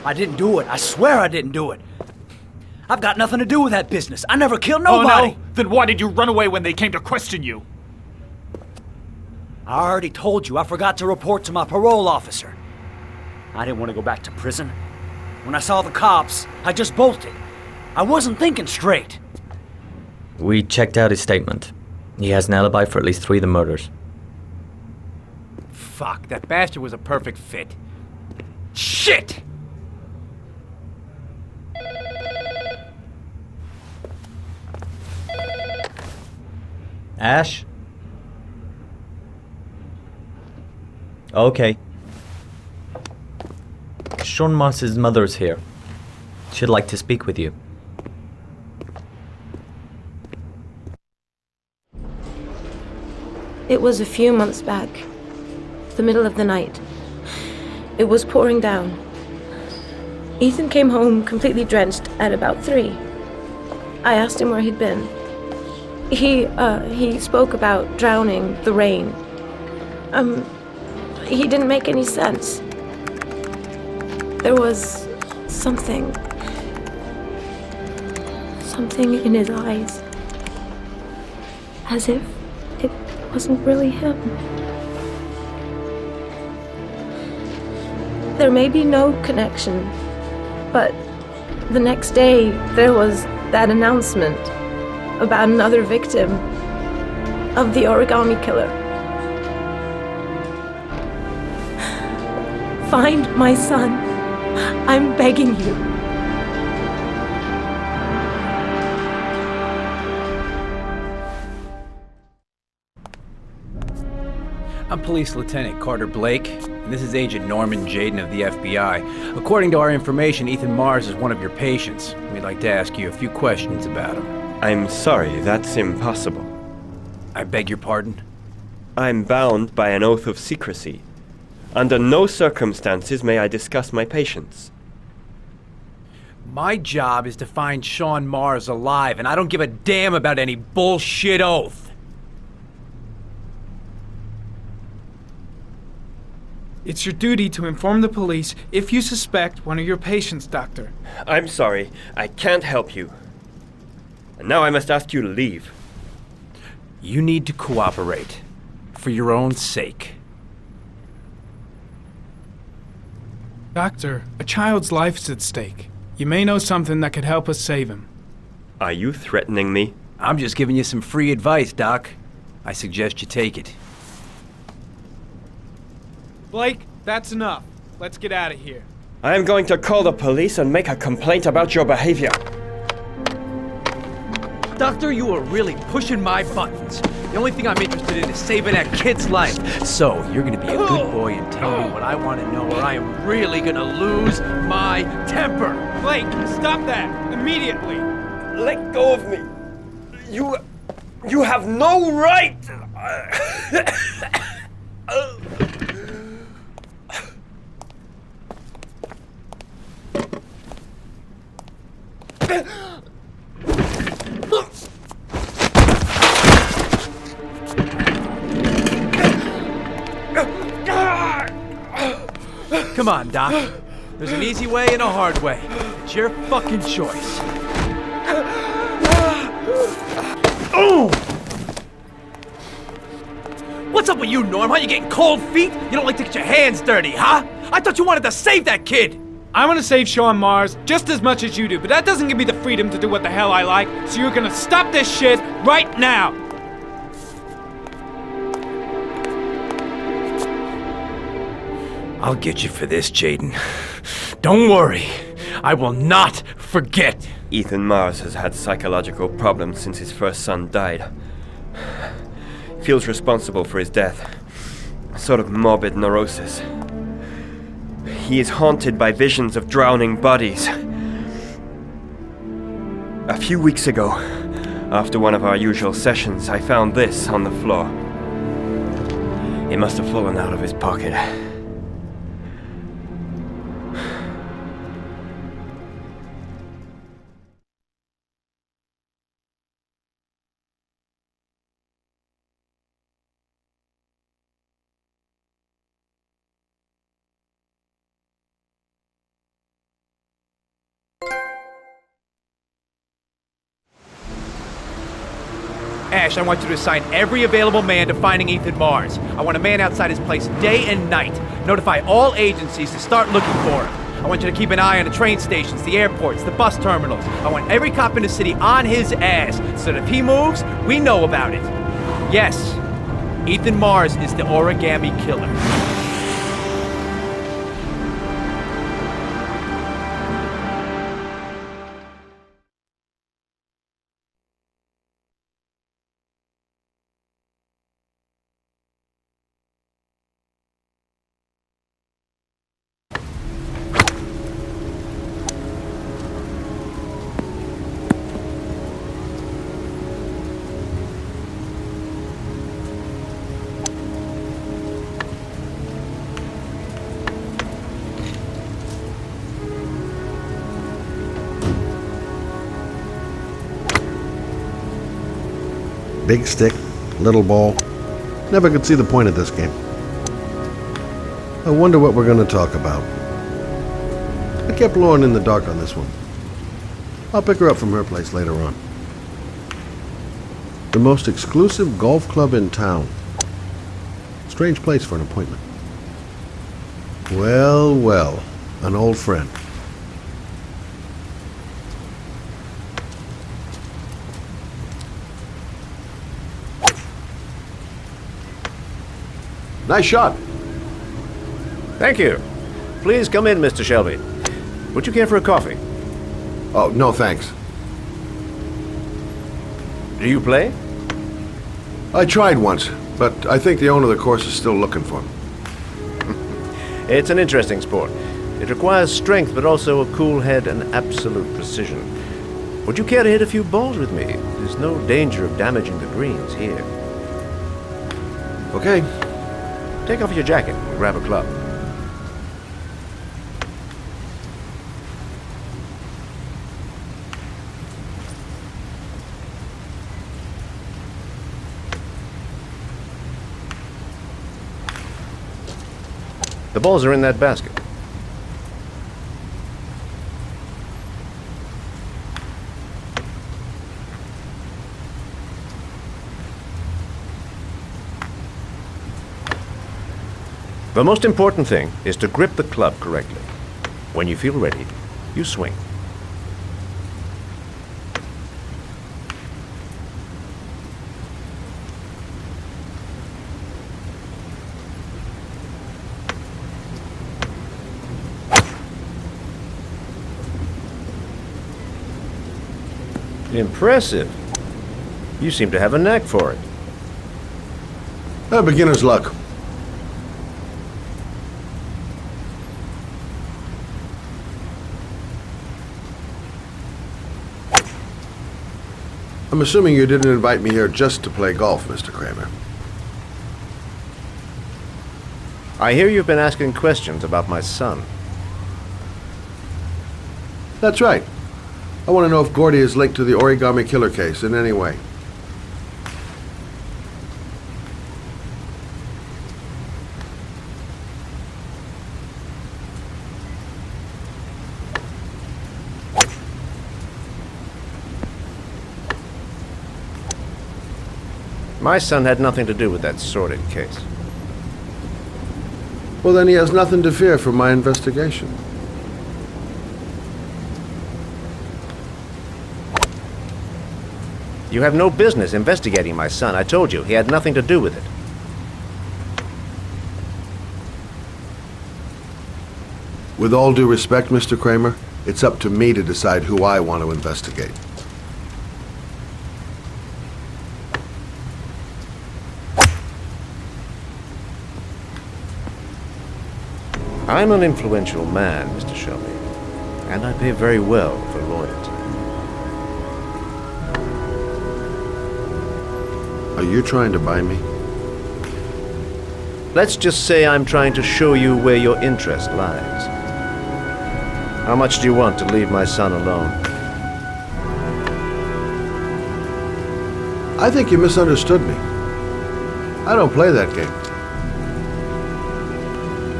I didn't do it. I swear I didn't do it. I've got nothing to do with that business. I never killed nobody. Oh, no? Then why did you run away when they came to question you? I already told you I forgot to report to my parole officer. I didn't want to go back to prison. When I saw the cops, I just bolted. I wasn't thinking straight. We checked out his statement. He has an alibi for at least 3 of the murders. Fuck, that bastard was a perfect fit. Shit! Ash? Okay. Sean Moss's mother's here. She'd like to speak with you. It was a few months back. The middle of the night. It was pouring down. Ethan came home completely drenched at about 3. I asked him where he'd been. He spoke about drowning, the rain. He didn't make any sense. There was something in his eyes. As if it wasn't really him. There may be no connection, but the next day there was that announcement about another victim of the origami killer. Find my son. I'm begging you. I'm Police Lieutenant Carter Blake, and this is Agent Norman Jaden of the FBI. According to our information, Ethan Mars is one of your patients. We'd like to ask you a few questions about him. I'm sorry, that's impossible. I beg your pardon? I'm bound by an oath of secrecy. Under no circumstances may I discuss my patients. My job is to find Sean Mars alive, and I don't give a damn about any bullshit oath. It's your duty to inform the police if you suspect one of your patients, Doctor. I'm sorry, I can't help you. And now I must ask you to leave. You need to cooperate, for your own sake. Doctor, a child's life's at stake. You may know something that could help us save him. Are you threatening me? I'm just giving you some free advice, Doc. I suggest you take it. Blake, that's enough. Let's get out of here. I am going to call the police and make a complaint about your behavior. Doctor, you are really pushing my buttons. The only thing I'm interested in is saving that kid's life. So, you're gonna be a good boy and tell me what I want to know, or I am really gonna lose my temper. Blake, stop that! Immediately! Let go of me. You have no right! Come on, Doc. There's an easy way and a hard way. It's your fucking choice. Oh! What's up with you, Norm? Huh? You getting cold feet? You don't like to get your hands dirty, huh? I thought you wanted to save that kid! I want to save Sean Mars just as much as you do, but that doesn't give me the freedom to do what the hell I like, so you're gonna stop this shit right now! I'll get you for this, Jaden. Don't worry. I will not forget. Ethan Mars has had psychological problems since his first son died. Feels responsible for his death. A sort of morbid neurosis. He is haunted by visions of drowning bodies. A few weeks ago, after one of our usual sessions, I found this on the floor. It must have fallen out of his pocket. cash, I want you to assign every available man to finding Ethan Mars. I want a man outside his place day and night. Notify all agencies to start looking for him. I want you to keep an eye on the train stations, the airports, the bus terminals. I want every cop in the city on his ass, so that if he moves, we know about it. Yes, Ethan Mars is the origami killer. Big stick, little ball. Never could see the point of this game. I wonder what we're going to talk about. I kept Lauren in the dark on this one. I'll pick her up from her place later on. The most exclusive golf club in town. Strange place for an appointment. Well, well, an old friend. Nice shot. Thank you. Please come in, Mr. Shelby. Would you care for a coffee? Oh, no thanks. Do you play? I tried once, but I think the owner of the course is still looking for me. It's an interesting sport. It requires strength, but also a cool head and absolute precision. Would you care to hit a few balls with me? There's no danger of damaging the greens here. Okay. Take off your jacket and grab a club. The balls are in that basket. The most important thing is to grip the club correctly. When you feel ready, you swing. Impressive. You seem to have a knack for it. Beginner's luck. I'm assuming you didn't invite me here just to play golf, Mr. Kramer. I hear you've been asking questions about my son. That's right. I want to know if Gordy is linked to the origami killer case in any way. My son had nothing to do with that sordid case. Well, then he has nothing to fear from my investigation. You have no business investigating my son. I told you, he had nothing to do with it. With all due respect, Mr. Kramer, it's up to me to decide who I want to investigate. I'm an influential man, Mr. Shelby, and I pay very well for loyalty. Are you trying to buy me? Let's just say I'm trying to show you where your interest lies. How much do you want to leave my son alone? I think you misunderstood me. I don't play that game.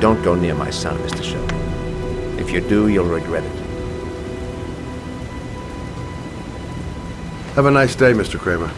Don't go near my son, Mr. Shelby. If you do, you'll regret it. Have a nice day, Mr. Kramer.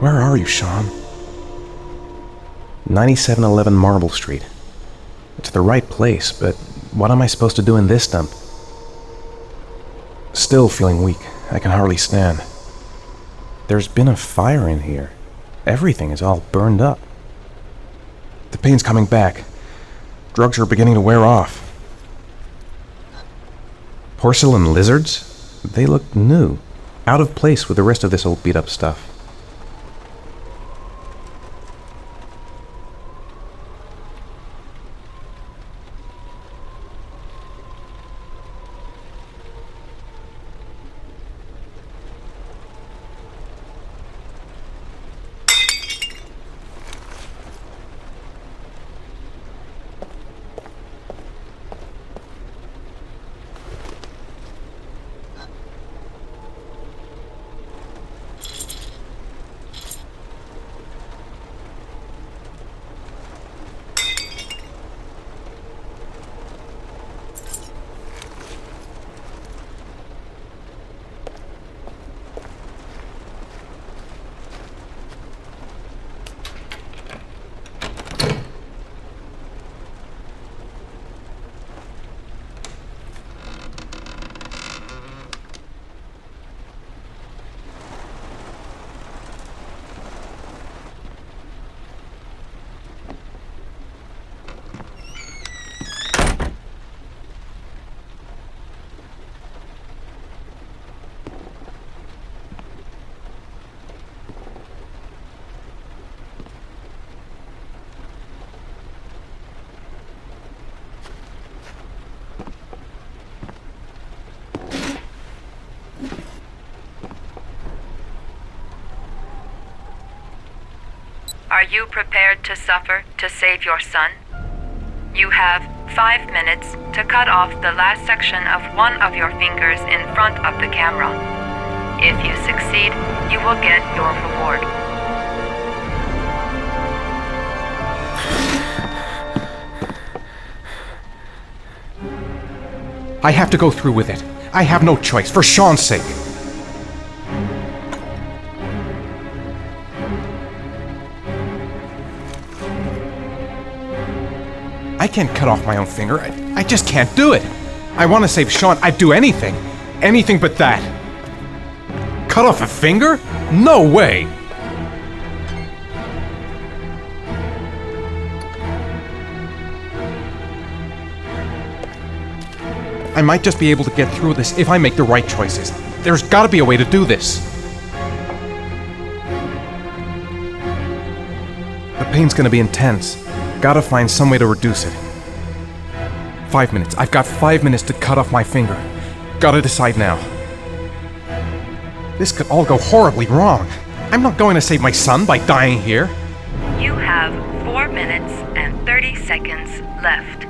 Where are you, Sean? 9711 Marble Street. It's the right place, but what am I supposed to do in this dump? Still feeling weak. I can hardly stand. There's been a fire in here. Everything is all burned up. The pain's coming back. Drugs are beginning to wear off. Porcelain lizards? They look new. Out of place with the rest of this old beat-up stuff. Are you prepared to suffer to save your son? You have 5 minutes to cut off the last section of one of your fingers in front of the camera. If you succeed, you will get your reward. I have to go through with it. I have no choice, for Sean's sake. I can't cut off my own finger. I just can't do it. I want to save Sean. I'd do anything. Anything but that. Cut off a finger? No way! I might just be able to get through this if I make the right choices. There's gotta be a way to do this. The pain's gonna be intense. Gotta find some way to reduce it. 5 minutes. I've got 5 minutes to cut off my finger. Gotta decide now. This could all go horribly wrong. I'm not going to save my son by dying here. You have 4 minutes and 30 seconds left.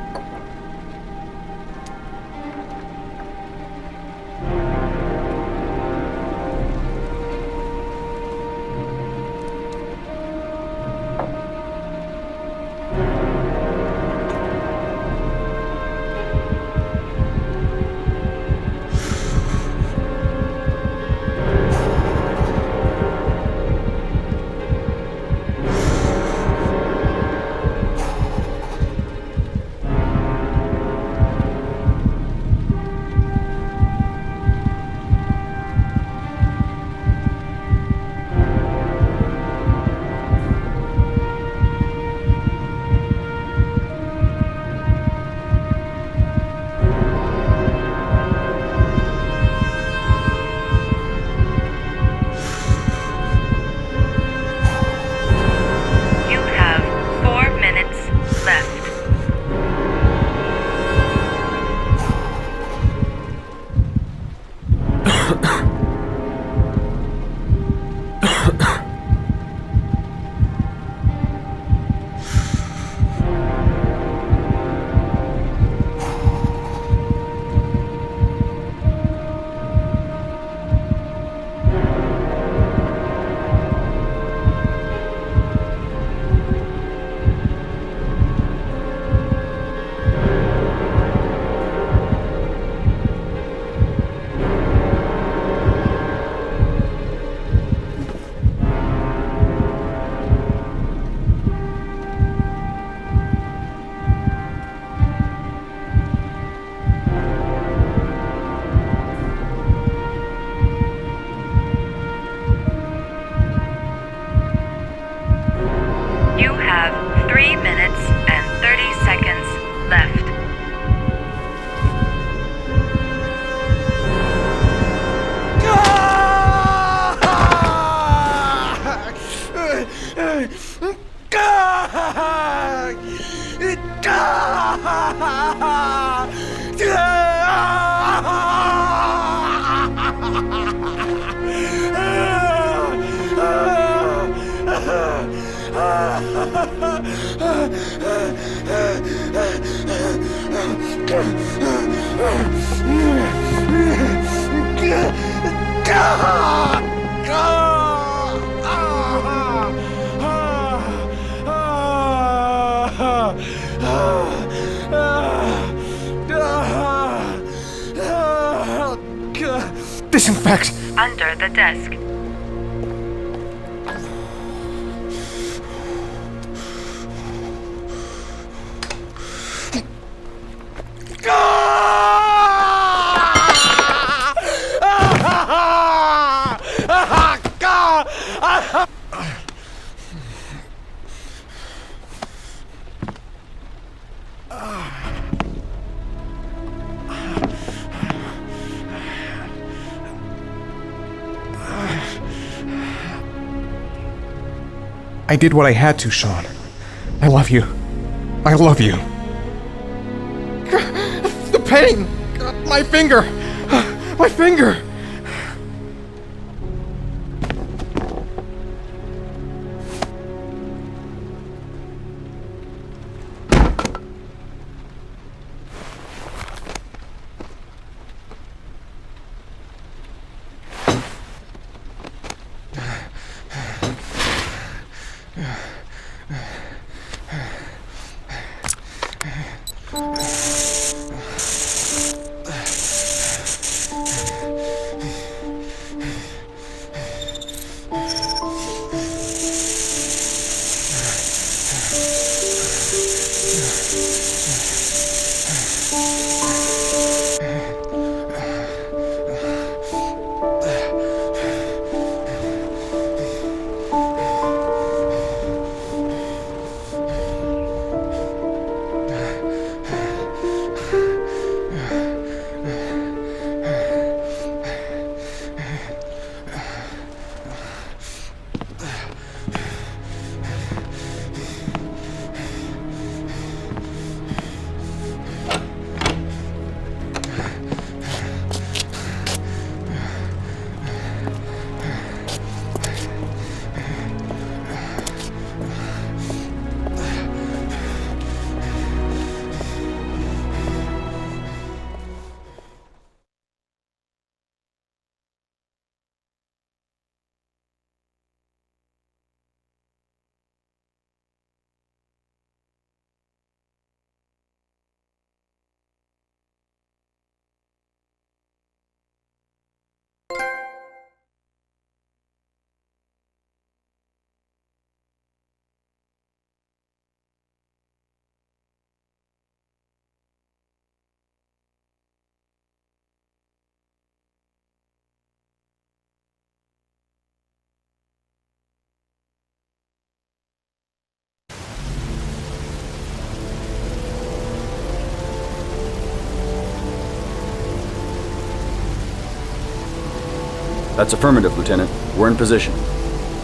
Disinfect! Under the desk. I did what I had to, Sean. I love you. I love you. The pain! My finger! My finger! That's affirmative, Lieutenant. We're in position.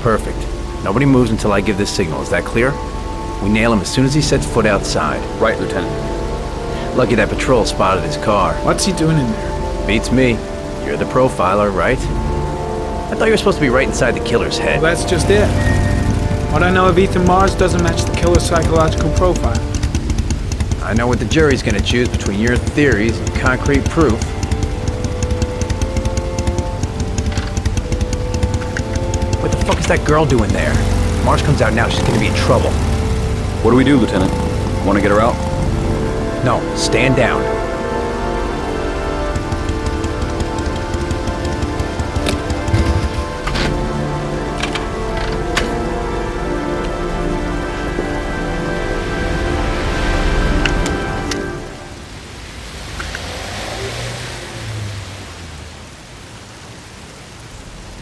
Perfect. Nobody moves until I give this signal. Is that clear? We nail him as soon as he sets foot outside. Right, Lieutenant. Lucky that patrol spotted his car. What's he doing in there? Beats me. You're the profiler, right? I thought you were supposed to be right inside the killer's head. Well, that's just it. What I know of Ethan Mars doesn't match the killer's psychological profile. I know what the jury's gonna choose between your theories and concrete proof. What the fuck is that girl doing there? If Mars comes out now, she's gonna be in trouble. What do we do, Lieutenant? Want to get her out? No, stand down.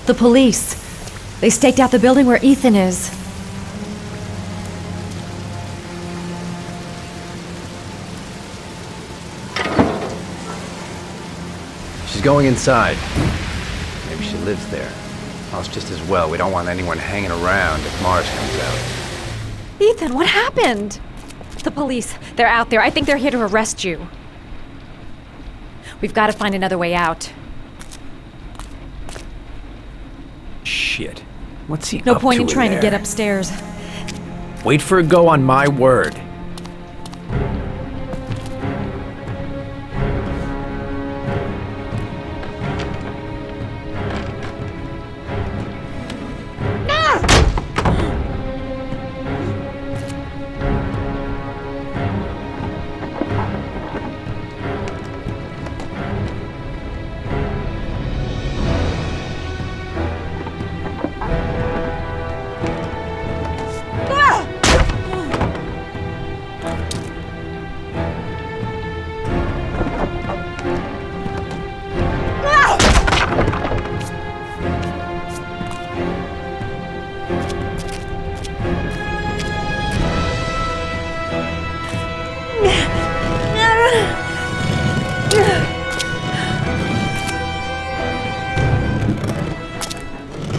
The police. They staked out the building where Ethan is. She's going inside. Maybe she lives there. Well, it's just as well. We don't want anyone hanging around if Mars comes out. Ethan, what happened? The police. They're out there. I think they're here to arrest you. We've got to find another way out. Shit. What's he No up point to in trying to there? get upstairs. Wait for a go on my word.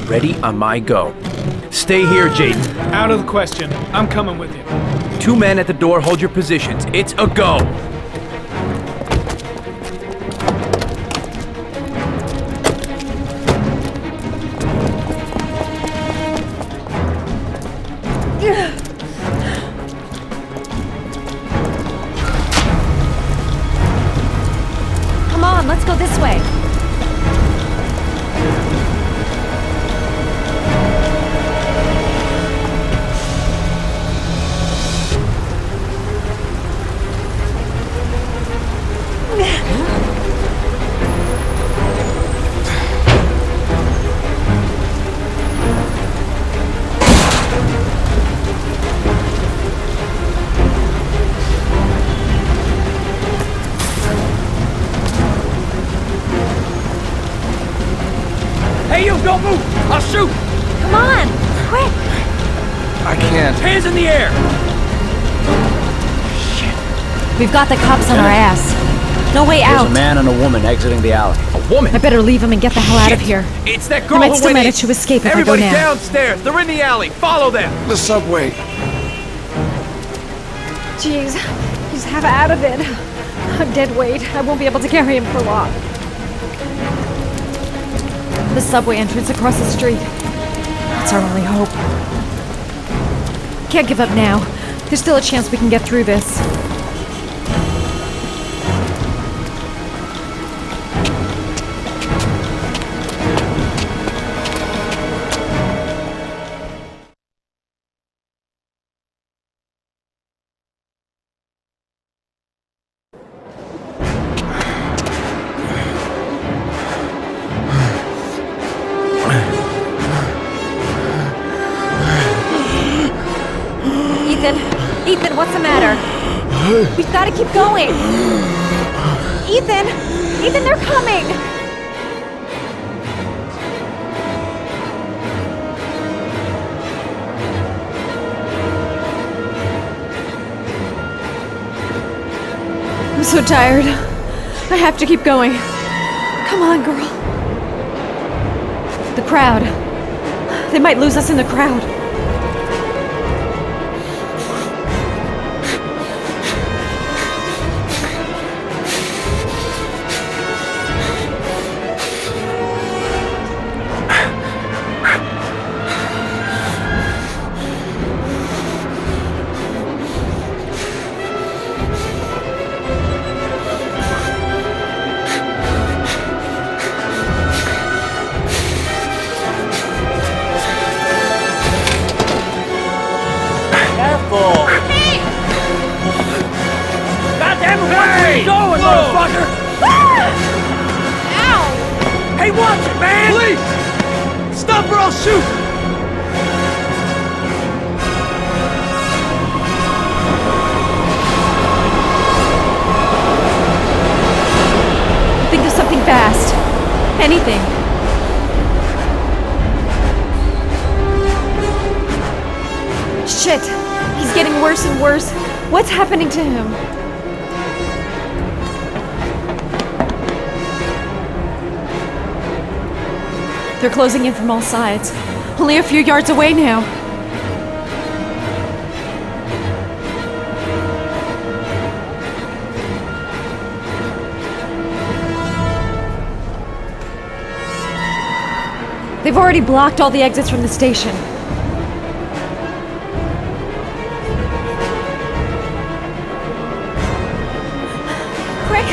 Ready on my go. Stay here, Jaden. Out of the question. I'm coming with you. 2 men at the door, hold your positions. It's a go. Come on, let's go this way. Hey, you, don't move! I'll shoot! Come on, quick! I can't. Hands in the air! We've got the cops on our ass. No way There's out. a man and a woman exiting the alley. A woman? I better leave him and get the hell out of here. It's that girl I might who still went manage in. to escape if Everybody I go now. downstairs! They're in the alley! Follow them! The subway. Jeez, just have out of it. I'm dead weight. I won't be able to carry him for long. The subway entrance across the street. That's our only hope. Can't give up now. There's still a chance we can get through this. Ethan, what's the matter? We've got to keep going. Ethan, they're coming. I'm so tired. I have to keep going. Come on, girl. The crowd. They might lose us in the crowd. Hey, watch it, man! Please! Stop or I'll shoot! Think of something fast. Anything. Shit! He's getting worse and worse. What's happening to him? They're closing in from all sides. Only a few yards away now. They've already blocked all the exits from the station. Quick!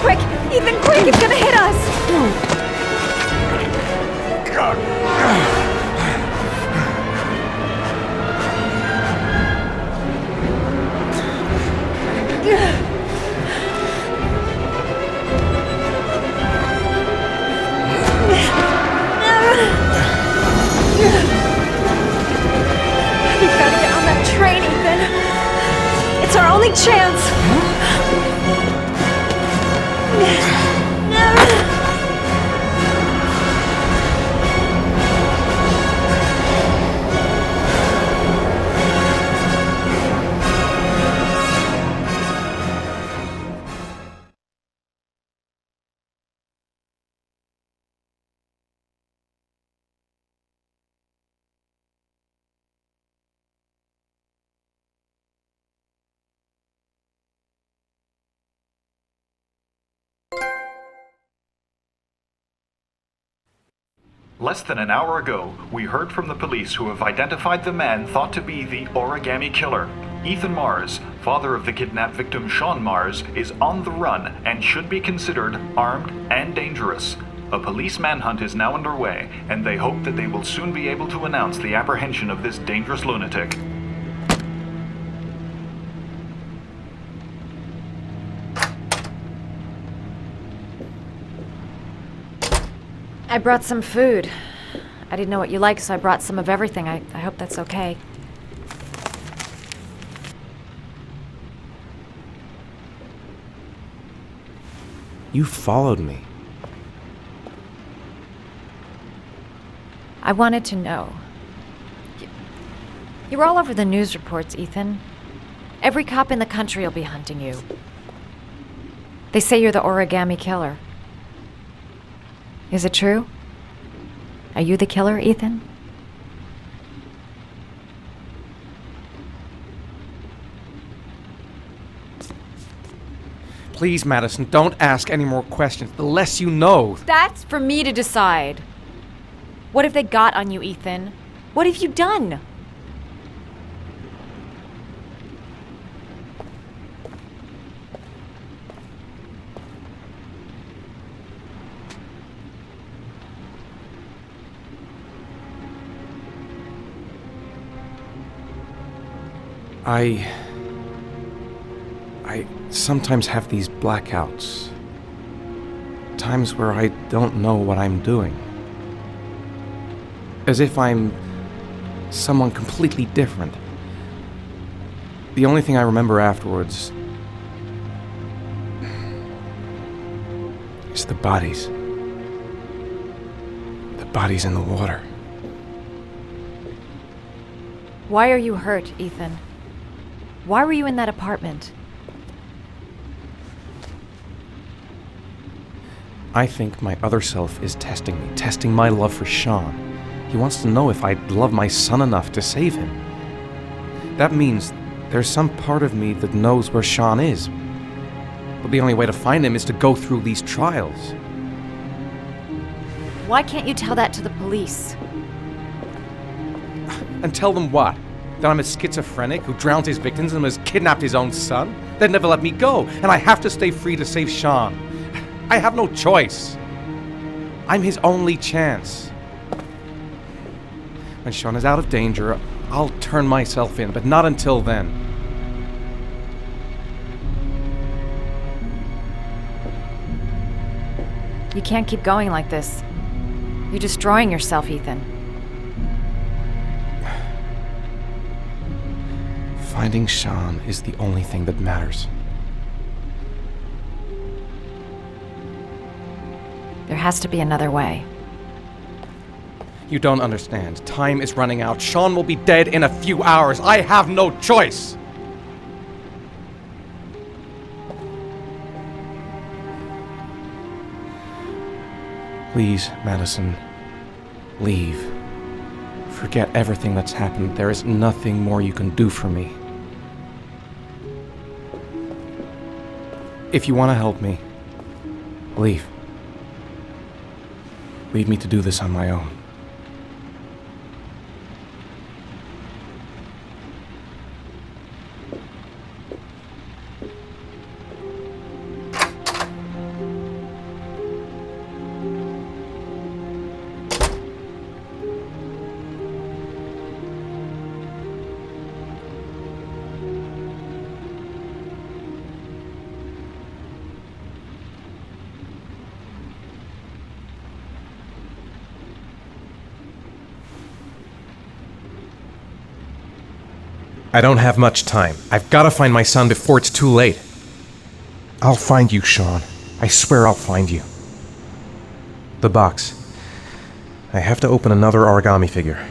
Quick! Ethan, quick! It's gonna hit us! We've got to get on that train, Ethan. It's our only chance. Less than an hour ago, we heard from the police who have identified the man thought to be the origami killer. Ethan Mars, father of the kidnapped victim Sean Mars, is on the run and should be considered armed and dangerous. A police manhunt is now underway, and they hope that they will soon be able to announce the apprehension of this dangerous lunatic. I brought some food. I didn't know what you liked, so I brought some of everything. I hope that's okay. You followed me. I wanted to know. You're all over the news reports, Ethan. Every cop in the country will be hunting you. They say you're the origami killer. Is it true? Are you the killer, Ethan? Please, Madison, don't ask any more questions. The less you know. That's for me to decide. What have they got on you, Ethan? What have you done? I sometimes have these blackouts. Times where I don't know what I'm doing. As if I'm someone completely different. The only thing I remember afterwards is the bodies. The bodies in the water. Why are you hurt, Ethan? Why were you in that apartment? I think my other self is testing me, testing my love for Sean. He wants to know if I'd love my son enough to save him. That means there's some part of me that knows where Sean is. But the only way to find him is to go through these trials. Why can't you tell that to the police? And tell them what? That I'm a schizophrenic who drowned his victims and has kidnapped his own son? They'd never let me go, and I have to stay free to save Sean. I have no choice. I'm his only chance. When Sean is out of danger, I'll turn myself in, but not until then. You can't keep going like this. You're destroying yourself, Ethan. Finding Sean is the only thing that matters. There has to be another way. You don't understand. Time is running out. Sean will be dead in a few hours. I have no choice. Please, Madison, Leave. Forget everything that's happened. There is nothing more you can do for me. If you want to help me, leave. Leave me to do this on my own. I don't have much time. I've got to find my son before it's too late. I'll find you, Sean. I swear I'll find you. The box. I have to open another origami figure.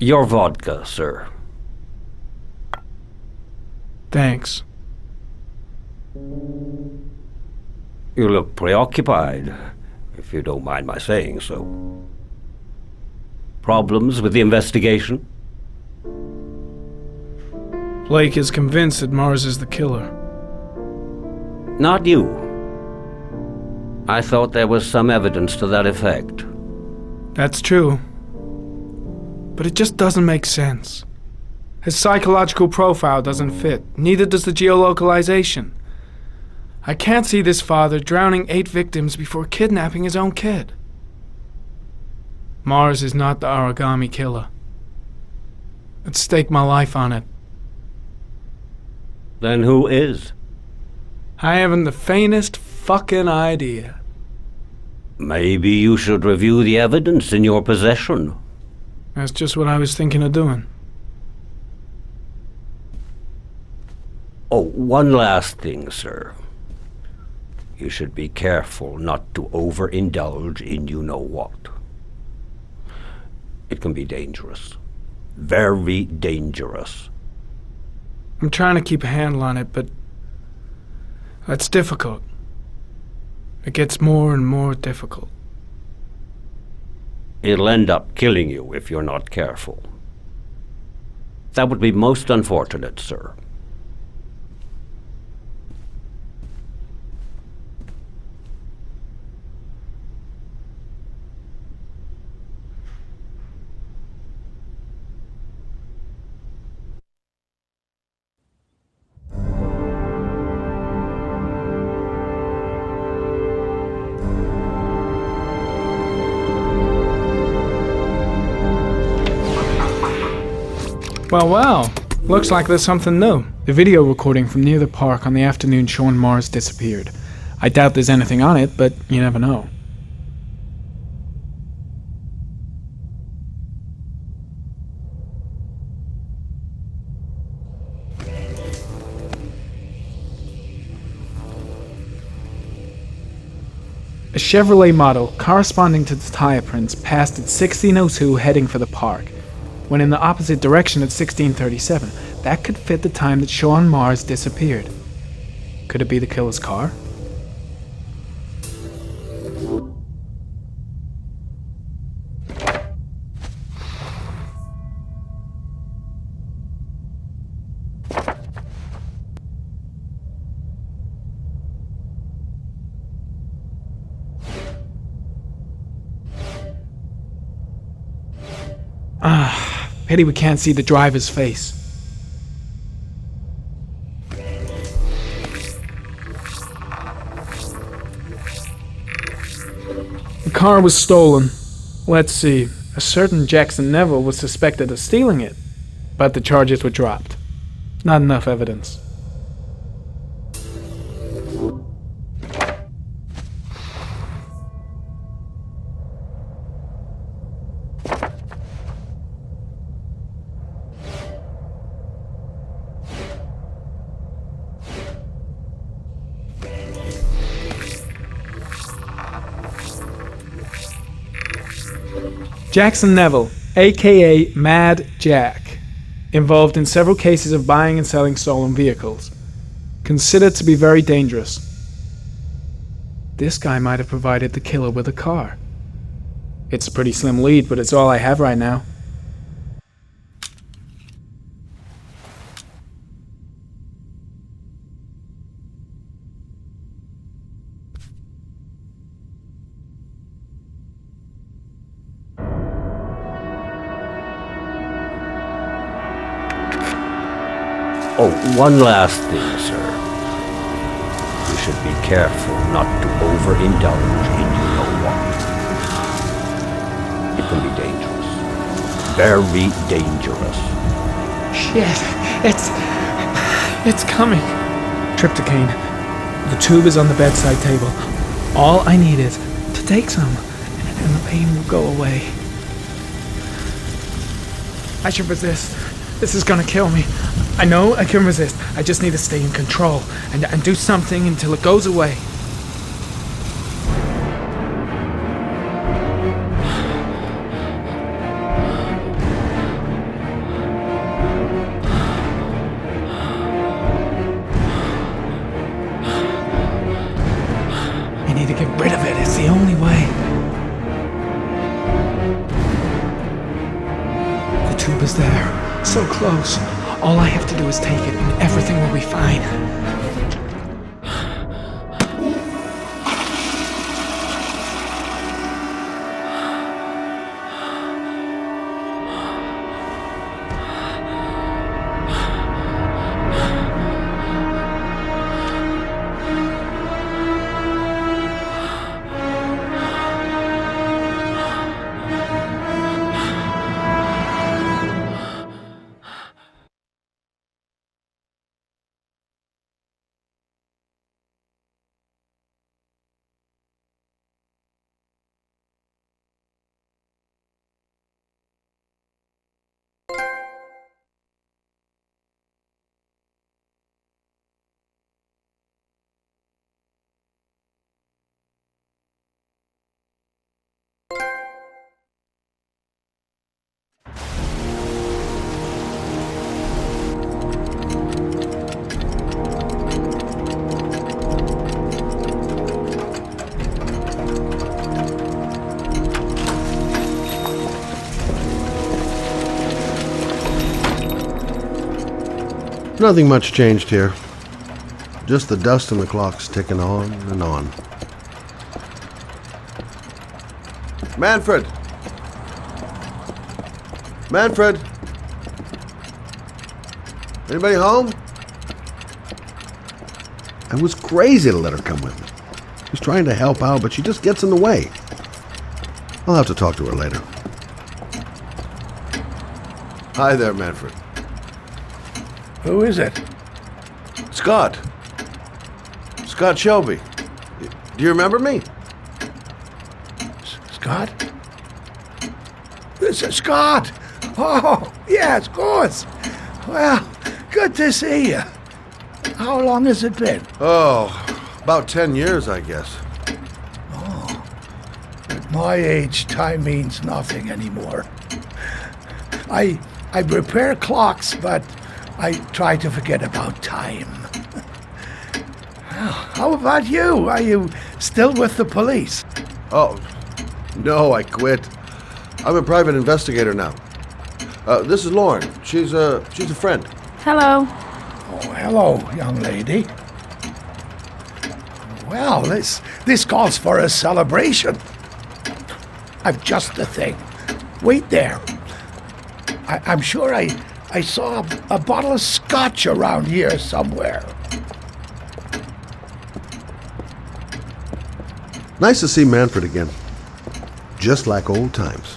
Your vodka, sir. Thanks. You look preoccupied, if you don't mind my saying so. Problems with the investigation? Blake is convinced that Mars is the killer. Not you. I thought there was some evidence to that effect. That's true. But it just doesn't make sense. His psychological profile doesn't fit. Neither does the geolocalization. I can't see this father drowning 8 victims before kidnapping his own kid. Mars is not the origami killer. I'd stake my life on it. Then who is? I haven't the faintest fucking idea. Maybe you should review the evidence in your possession. That's just what I was thinking of doing. Oh, one last thing, sir. You should be careful not to overindulge in you-know-what. It can be dangerous. Very dangerous. I'm trying to keep a handle on it, but that's difficult. It gets more and more difficult. It'll end up killing you if you're not careful. That would be most unfortunate, sir. Well, Looks like there's something new. The video recording from near the park on the afternoon Sean Mars disappeared. I doubt there's anything on it, but you never know. A Chevrolet model corresponding to the tire prints passed at 16:02 heading for the park, when in the opposite direction at 16:37. That could fit the time that Sean Mars disappeared. Could it be the killer's car? Pity we can't see the driver's face. The car was stolen. Let's see. A certain Jackson Neville was suspected of stealing it, but the charges were dropped. Not enough evidence. Jackson Neville, aka Mad Jack, involved in several cases of buying and selling stolen vehicles. Considered to be very dangerous. This guy might have provided the killer with a car. It's a pretty slim lead, but it's all I have right now. Oh, one last thing, sir. You should be careful not to overindulge in you-know-what. It can be dangerous. Very dangerous. Shit, it's coming. Trypticane. The tube is on the bedside table. All I need is to take some, and the pain will go away. I should resist. This is gonna kill me. I know I can resist. I just need to stay in control and do something until it goes away. I need to get rid of it. It's the only way. The tube is there. So close. All I have to do is take it, and everything will be fine. Nothing much changed here. Just the dust and the clocks ticking on and on. Manfred! Manfred! Anybody home? I was crazy to let her come with me. I was trying to help out, but she just gets in the way. I'll have to talk to her later. Hi there, Manfred. Who is it? Scott. Scott Shelby. Do you remember me? Scott? This is Scott! Oh, yes, of course. Well, good to see you. How long has it been? Oh, about 10 years, I guess. Oh, at my age, time means nothing anymore. I repair clocks, but I try to forget about time. How about you? Are you still with the police? Oh, no, I quit. I'm a private investigator now. This is Lauren. She's a friend. Hello. Oh, hello, young lady. Well, this calls for a celebration. I've just the thing. Wait there. I'm sure I saw a bottle of scotch around here somewhere. Nice to see Manfred again. Just like old times.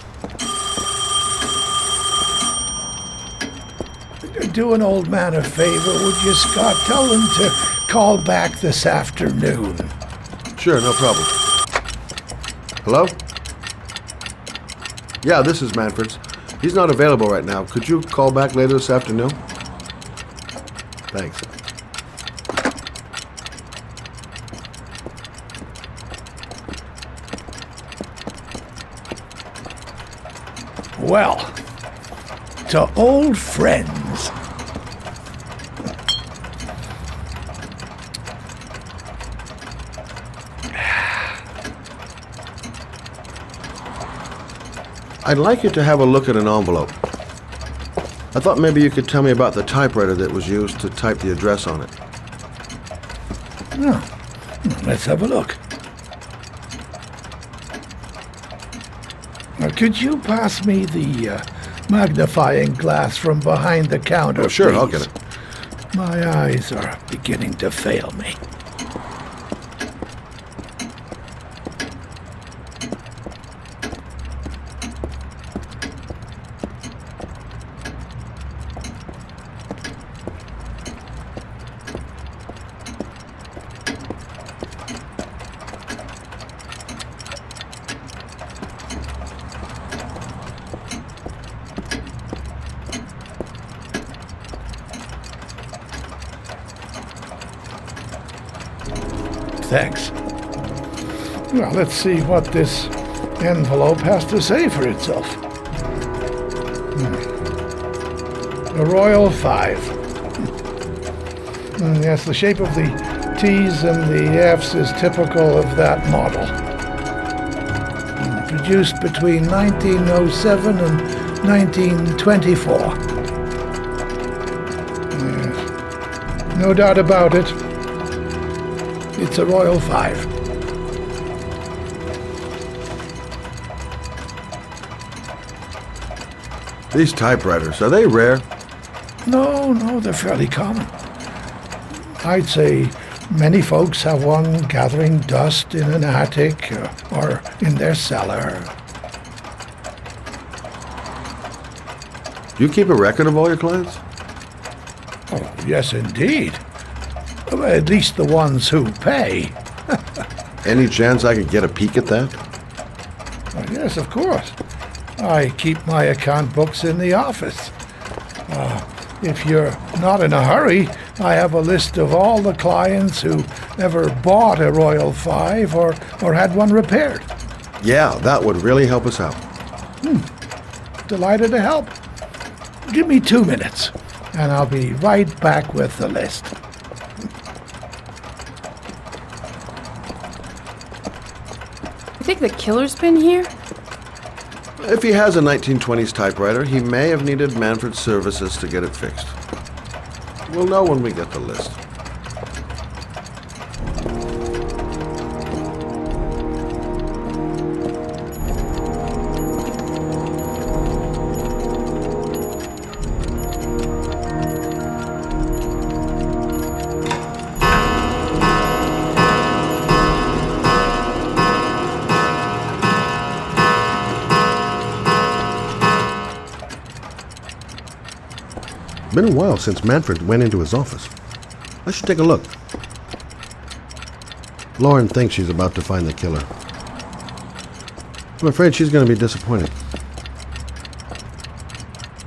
Do an old man a favor, would you, Scott? Tell him to call back this afternoon. Sure, no problem. Hello? Yeah, this is Manfred's. He's not available right now. Could you call back later this afternoon? Thanks. Well, to old friends. I'd like you to have a look at an envelope. I thought maybe you could tell me about the typewriter that was used to type the address on it. Oh, let's have a look. Could you pass me the magnifying glass from behind the counter, sure, please? I'll get it. My eyes are beginning to fail me. Thanks. Well, let's see what this envelope has to say for itself. A Royal 5. Yes, the shape of the T's and the F's is typical of that model. Produced between 1907 and 1924. Yes. No doubt about it. It's a Royal 5. These typewriters, are they rare? No, they're fairly common. I'd say many folks have one gathering dust in an attic or in their cellar. Do you keep a record of all your clients? Oh, yes, indeed. At least the ones who pay. Any chance I could get a peek at that? Oh, yes, of course. I keep my account books in the office. If you're not in a hurry, I have a list of all the clients who ever bought a Royal 5 or had one repaired. Yeah, that would really help us out. Delighted to help. Give me 2 minutes, and I'll be right back with the list. You think the killer's been here? If he has a 1920s typewriter, he may have needed Manfred's services to get it fixed. We'll know when we get the list. Been a while since Manfred went into his office. I should take a look. Lauren thinks she's about to find the killer. I'm afraid she's going to be disappointed.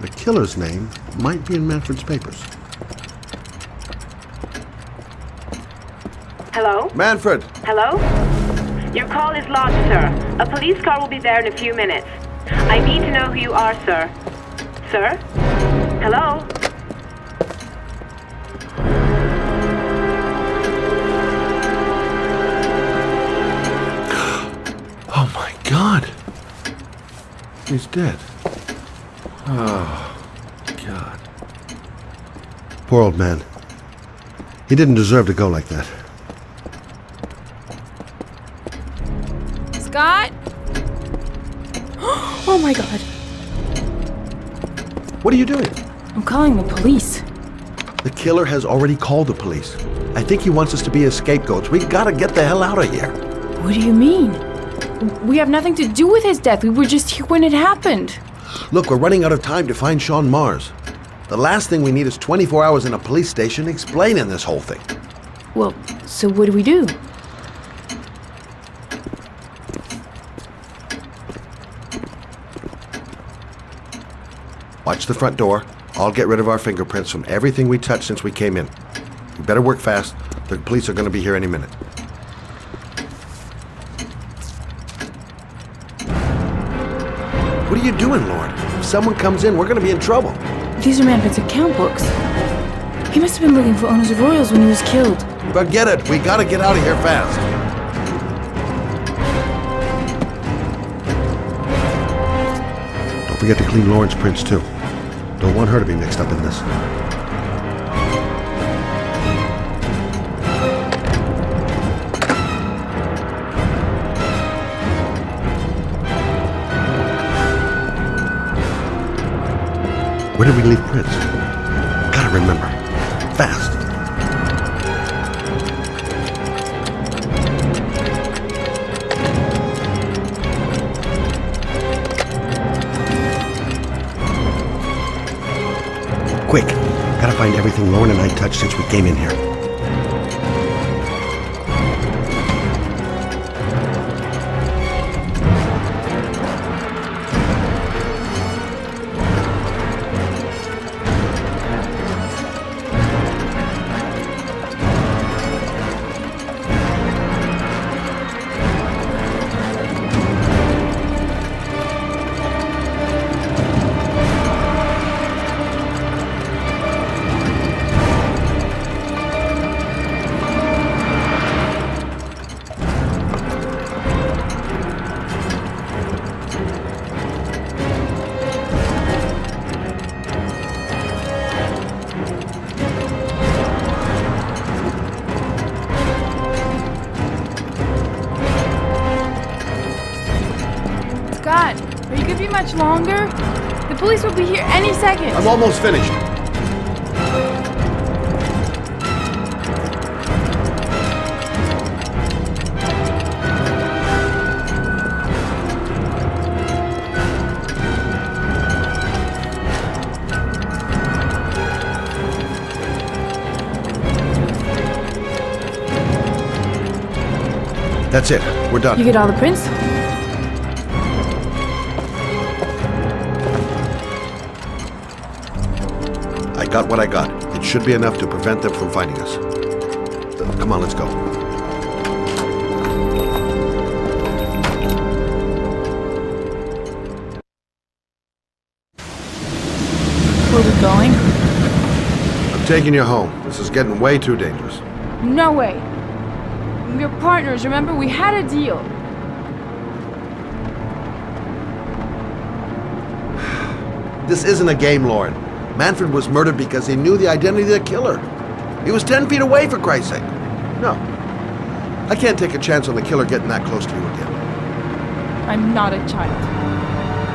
The killer's name might be in Manfred's papers. Hello? Manfred! Hello? Your call is lodged, sir. A police car will be there in a few minutes. I need to know who you are, sir. Sir? Hello? Oh my God! He's dead. Oh, God. Poor old man. He didn't deserve to go like that. Scott? Oh my God. What are you doing? I'm calling the police. The killer has already called the police. I think he wants us to be his scapegoats. We gotta get the hell out of here. What do you mean? We have nothing to do with his death. We were just here when it happened. Look, we're running out of time to find Sean Mars. The last thing we need is 24 hours in a police station explaining this whole thing. Well, so what do we do? Watch the front door. I'll get rid of our fingerprints from everything we touched since we came in. We better work fast. The police are going to be here any minute. What are you doing, Lord? If someone comes in, we're going to be in trouble. These are Manfred's account books. He must have been looking for owners of Royals when he was killed. Forget it. We got to get out of here fast. Don't forget to clean Lauren's prints, too. Don't want her to be mixed up in this. Where did we leave prints? Gotta remember. Fast. Quick. Gotta find everything Lauren and I touched since we came in here. Scott, are you gonna be much longer? The police will be here any second. I'm almost finished. That's it. We're done. You get all the prints? I got what I got. It should be enough to prevent them from finding us. Come on, let's go. Where are we going? I'm taking you home. This is getting way too dangerous. No way. We're partners, remember? We had a deal. This isn't a game, Lauren. Manfred was murdered because he knew the identity of the killer. He was 10 feet away, for Christ's sake. No. I can't take a chance on the killer getting that close to you again. I'm not a child.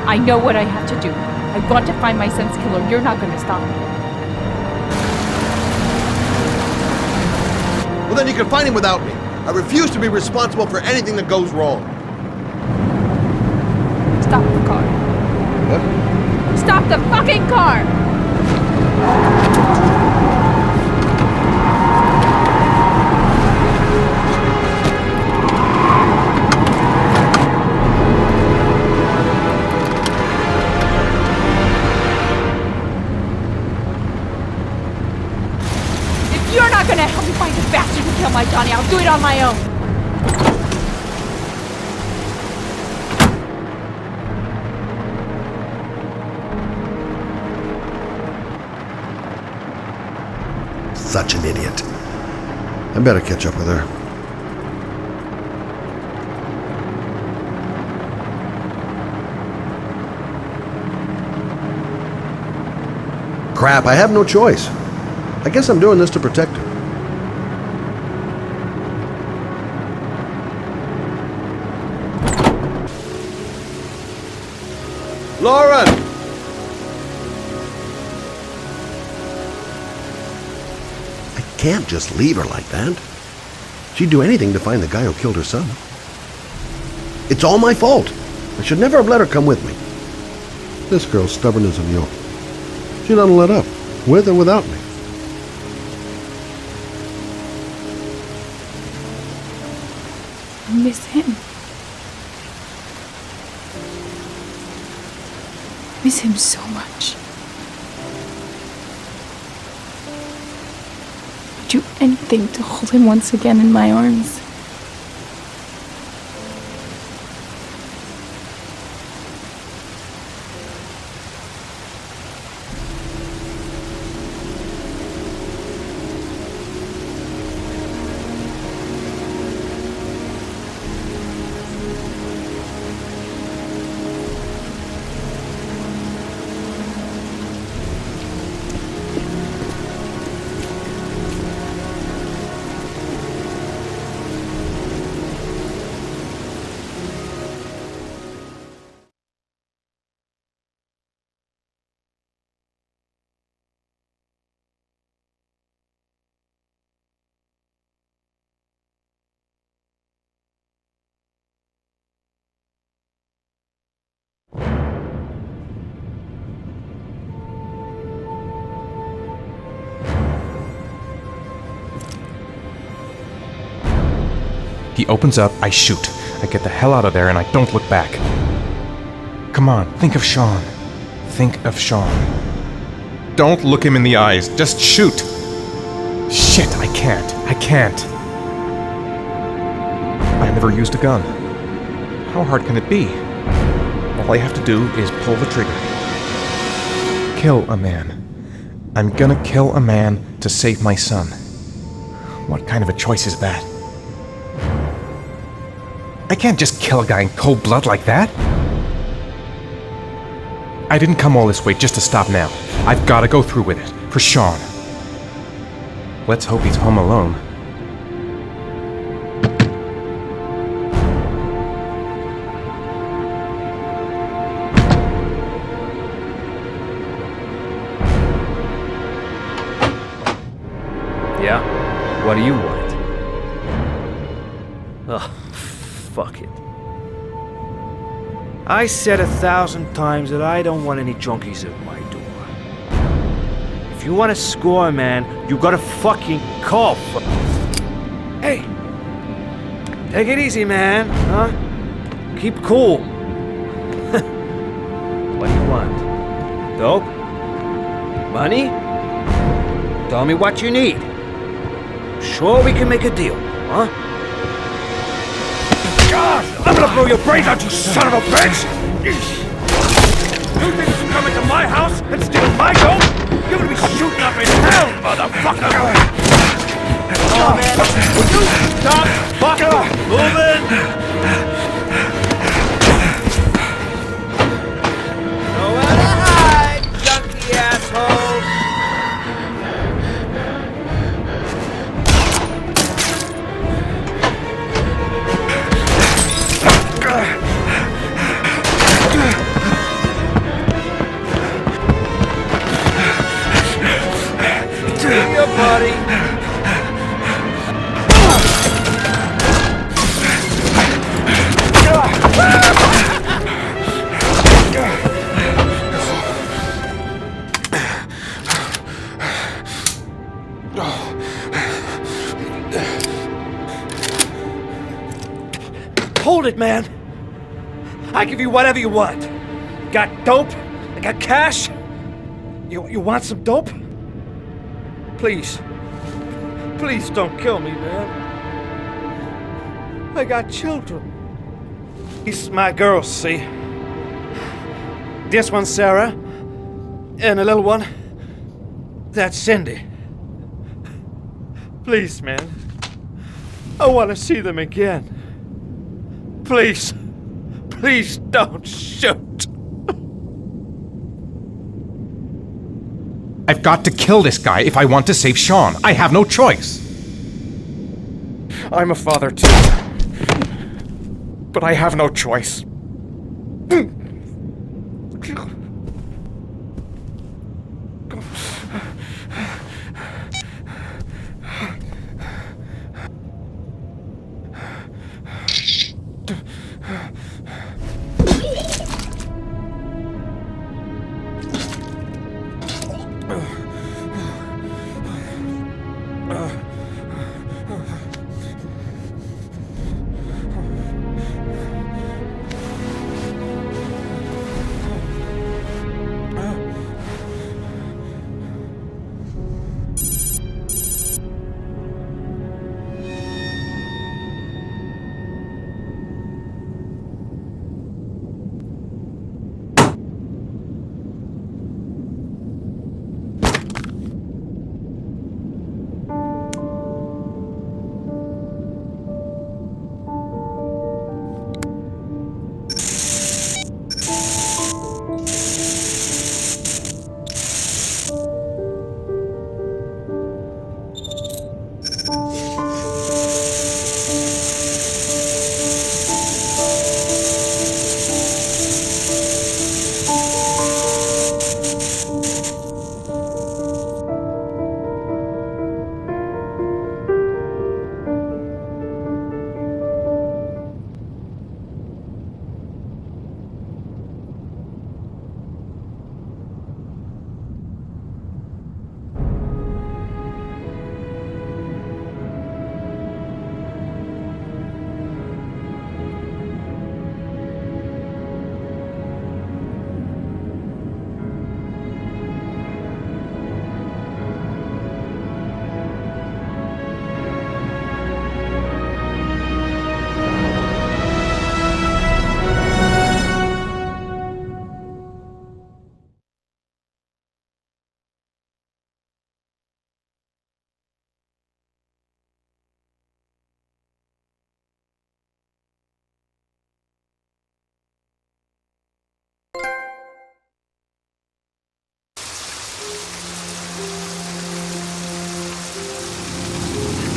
I know what I have to do. I want to find my son's killer. You're not going to stop me. Well, then you can find him without me. I refuse to be responsible for anything that goes wrong. Stop the car. What? Stop the fucking car! If you're not gonna help me find the bastard who killed my Johnny, I'll do it on my own. Such an idiot. I better catch up with her. Crap, I have no choice. I guess I'm doing this to protect her. Lauren! I can't just leave her like that. She'd do anything to find the guy who killed her son. It's all my fault. I should never have let her come with me. This girl's stubborn as a mule. She doesn't let up, with or without me. I miss him. I miss him so much. I'd do anything to hold him once again in my arms. He opens up, I shoot. I get the hell out of there and I don't look back. Come on, think of Sean. Think of Sean. Don't look him in the eyes, just shoot! Shit, I can't. I never used a gun. How hard can it be? All I have to do is pull the trigger. Kill a man. I'm gonna kill a man to save my son. What kind of a choice is that? I can't just kill a guy in cold blood like that. I didn't come all this way just to stop now. I've got to go through with it. For Sean. Let's hope he's home alone. Yeah? What do you want? Ugh. Fuck it. I said 1,000 times that I don't want any junkies at my door. If you want to score, man, you gotta fucking call. Hey! Take it easy, man, huh? Keep cool. What do you want? Dope? Money? Tell me what you need. Sure we can make a deal, huh? I'm gonna blow your brains out, you son of a bitch! You think you can come into my house and steal my dope? You're gonna be shooting up in hell, motherfucker! Come on, man! Will you stop fucking moving? Nowhere to hide, junkie asshole! Your buddy. it, man. I give you whatever you want. Got dope? I got cash? You want some dope? Please. Please don't kill me, man. I got children. These my girls, see? This one's Sarah. And the little one, that's Cindy. Please, man. I want to see them again. Please. Please don't shoot. I've got to kill this guy if I want to save Sean. I have no choice. I'm a father too. But I have no choice.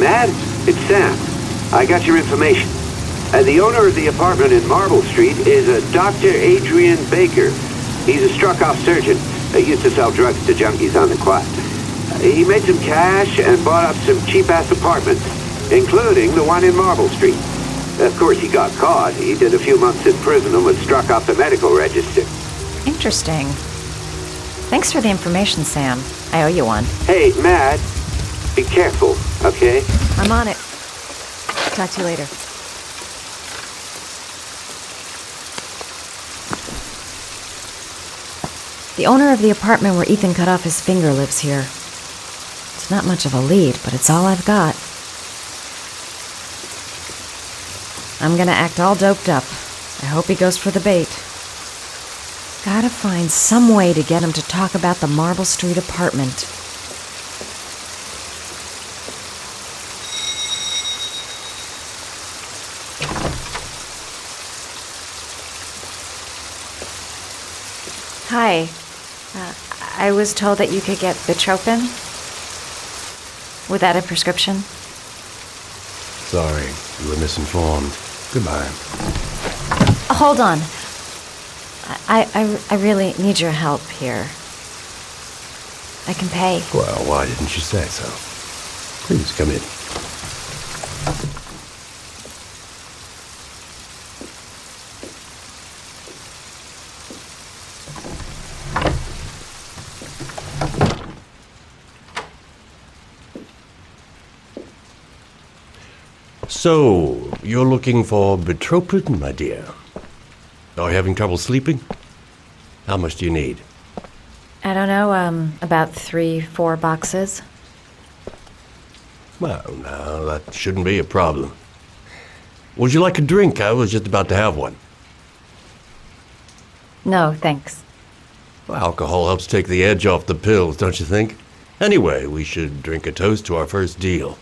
Mad? It's Sam. I got your information. The owner of the apartment in Marble Street is a Dr. Adrian Baker. He's a struck-off surgeon. He used to sell drugs to junkies on the quad. He made some cash and bought up some cheap-ass apartments, including the one in Marble Street. Of course, he got caught. He did a few months in prison and was struck off the medical register. Interesting. Thanks for the information, Sam. I owe you one. Hey, Mad, be careful, okay? I'm on it. Talk to you later. The owner of the apartment where Ethan cut off his finger lives here. It's not much of a lead, but it's all I've got. I'm gonna act all doped up. I hope he goes for the bait. Gotta find some way to get him to talk about the Marble Street apartment. Hi. I was told that you could get Bitropin. Without a prescription? Sorry, you were misinformed. Goodbye. Hold on. I really need your help here. I can pay. Well, why didn't you say so? Please come in. So, you're looking for betropin, my dear? Are you having trouble sleeping? How much do you need? I don't know, about 3-4 boxes. Well, now, that shouldn't be a problem. Would you like a drink? I was just about to have one. No, thanks. Well, alcohol helps take the edge off the pills, don't you think? Anyway, we should drink a toast to our first deal.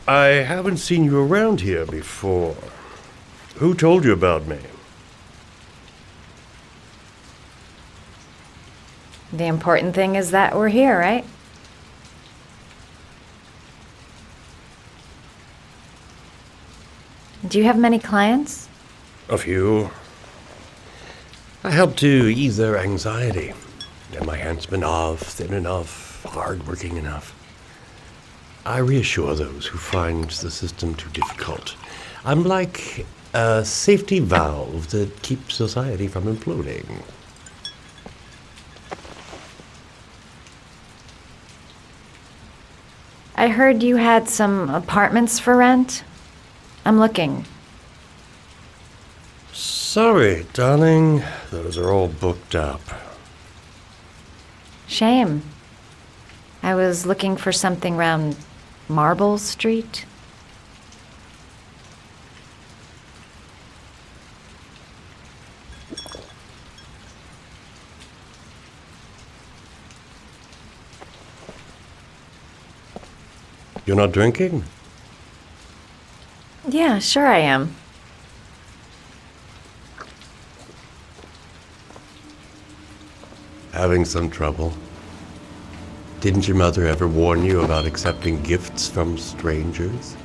I haven't seen you around here before. Who told you about me? The important thing is that we're here, right? Do you have many clients? A few. I help to ease their anxiety. Get my handsman off, thin enough, hard-working enough. I reassure those who find the system too difficult. I'm like a safety valve that keeps society from imploding. I heard you had some apartments for rent. I'm looking. Sorry, darling. Those are all booked up. Shame. I was looking for something around Marble Street. You're not drinking? Yeah, sure I am. Having some trouble? Didn't your mother ever warn you about accepting gifts from strangers?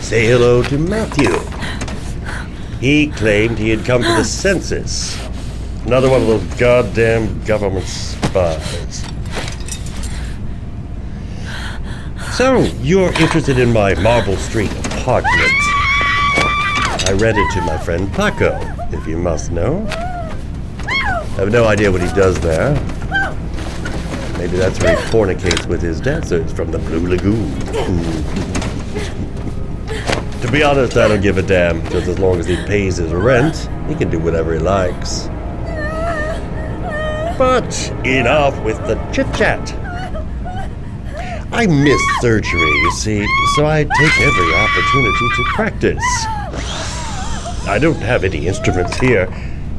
Say hello to Matthew. He claimed he had come for the census. Another one of those goddamn government spies. So, you're interested in my Marble Street apartment. I rented to my friend Paco, if you must know. I have no idea what he does there. Maybe that's where he fornicates with his dancers from the Blue Lagoon. To be honest, I don't give a damn. Just as long as he pays his rent, he can do whatever he likes. But enough with the chit-chat. I missed surgery, you see, so I take every opportunity to practice. I don't have any instruments here,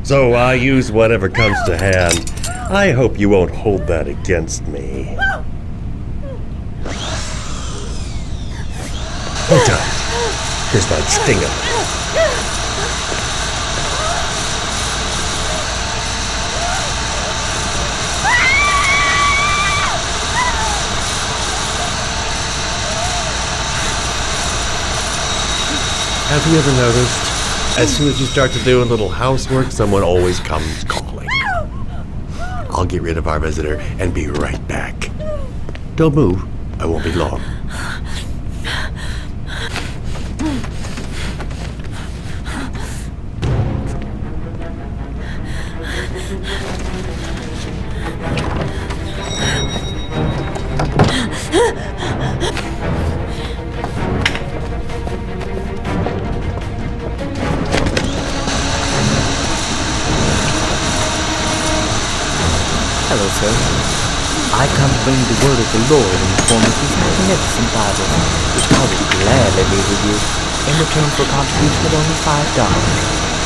so I use whatever comes to hand. I hope you won't hold that against me. Hold tight. This might sting him. Have you ever noticed, as soon as you start to do a little housework, someone always comes calling? I'll get rid of our visitor and be right back. Don't move. I won't be long. Hello, sir. I come to bring the word of the Lord in the form of these magnificent Bibles, which I will gladly leave with you in return for a contribution of only $5.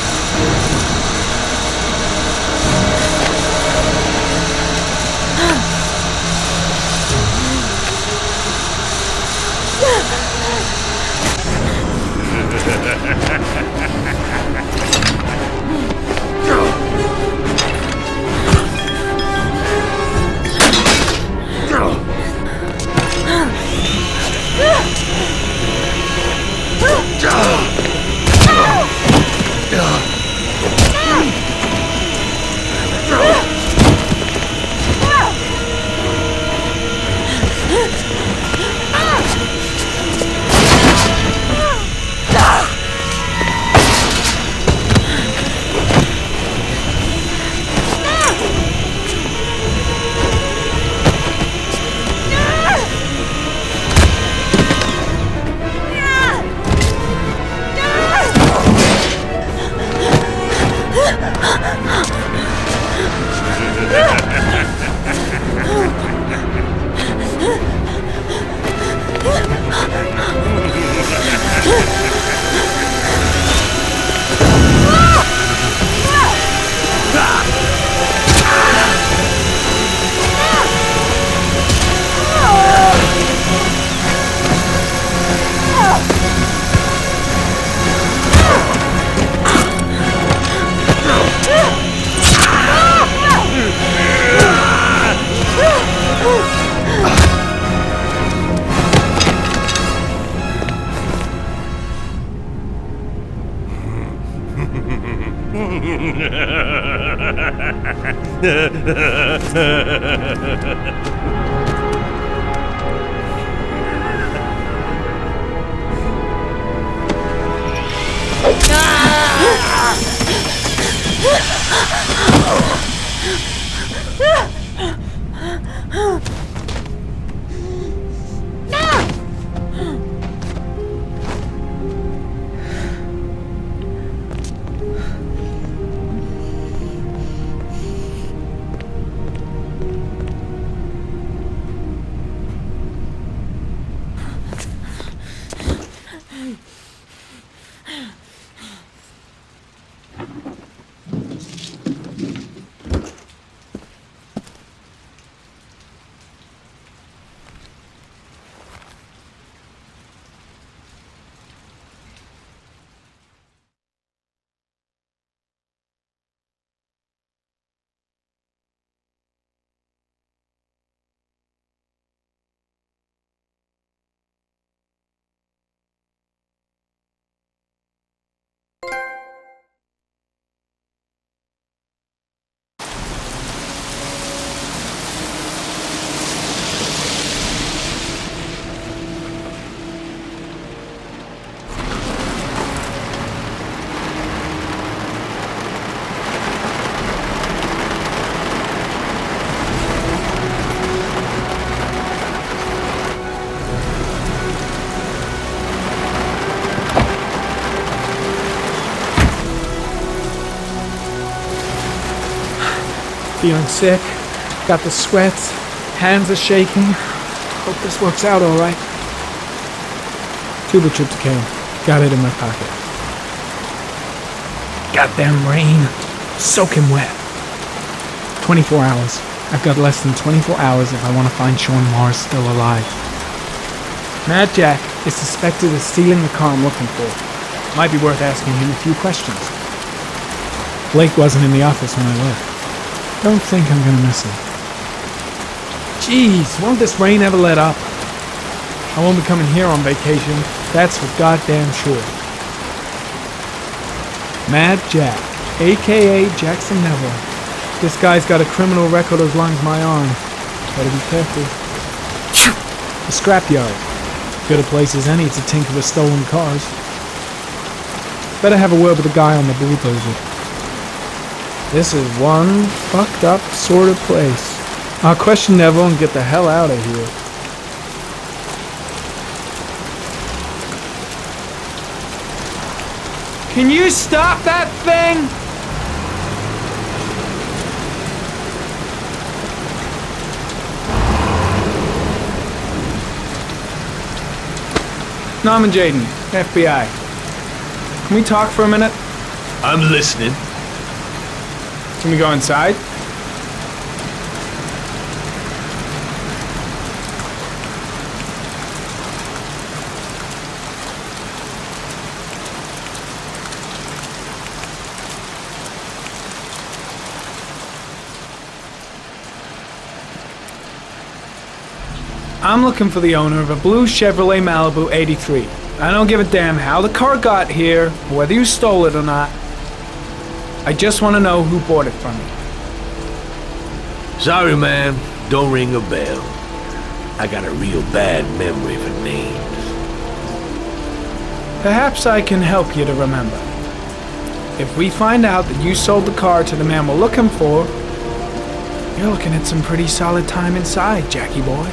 Feeling sick, got the sweats, hands are shaking. Hope this works out all right. Tuba tryptocane, got it in my pocket. Goddamn rain, soaking wet. 24 hours. I've got less than 24 hours if I want to find Sean Mars still alive. Mad Jack is suspected of stealing the car I'm looking for. Might be worth asking him a few questions. Blake wasn't in the office when I left. Don't think I'm gonna miss him. Jeez, won't this rain ever let up? I won't be coming here on vacation, that's for goddamn sure. Mad Jack, aka Jackson Neville. This guy's got a criminal record as long as my arm. Better be careful. The scrapyard. Good a place as any to tinker with stolen cars. Better have a word with the guy on the bulldozer. This is one fucked up sort of place. I'll question Neville and get the hell out of here. Can you stop that thing? Norman Jaden, FBI. Can we talk for a minute? I'm listening. Can we go inside? I'm looking for the owner of a blue Chevrolet Malibu 83. I don't give a damn how the car got here, or whether you stole it or not. I just want to know who bought it from you. Sorry, man. Don't ring a bell. I got a real bad memory for names. Perhaps I can help you to remember. If we find out that you sold the car to the man we're looking for, you're looking at some pretty solid time inside, Jackie boy.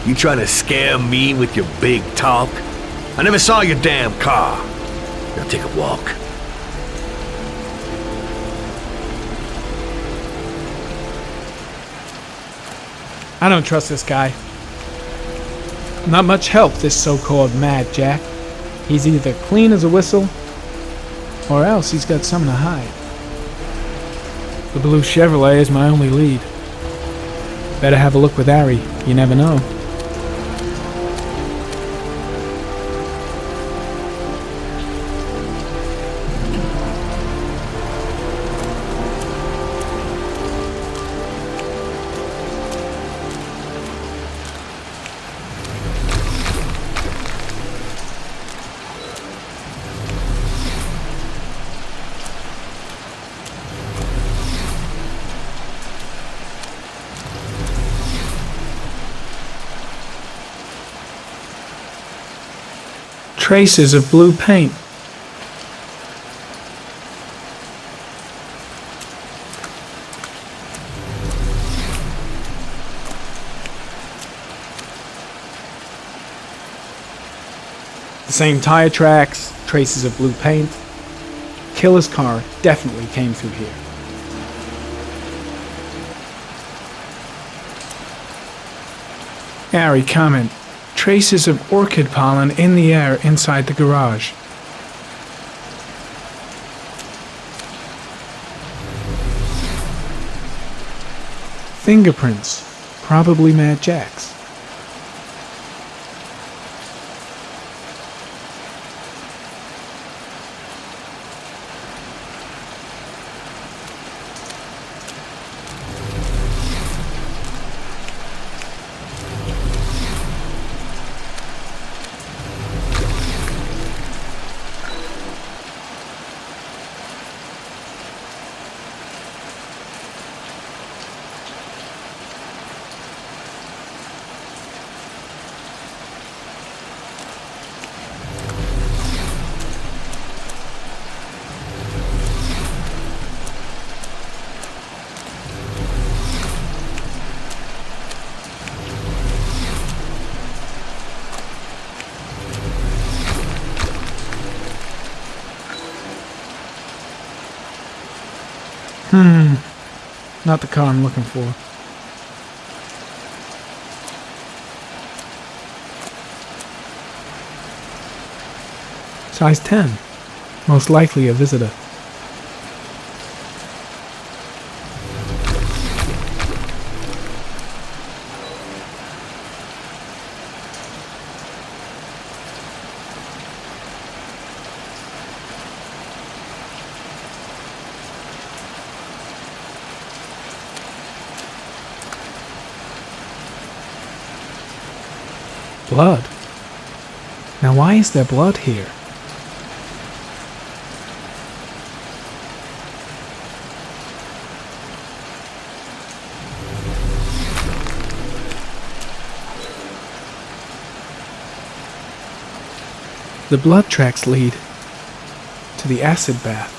You trying to scare me with your big talk? I never saw your damn car. Now take a walk. I don't trust this guy. Not much help, this so-called Mad Jack. He's either clean as a whistle, or else he's got something to hide. The blue Chevrolet is my only lead. Better have a look with Harry, you never know. traces of blue paint. The same tire tracks, traces of blue paint. Killer's car definitely came through here. Airy comment. Traces of orchid pollen in the air inside the garage. Fingerprints. Probably Mad Jack's. Not the car I'm looking for. Size 10. Most likely a visitor. Blood? Now why is there blood here? The blood tracks lead to the acid bath.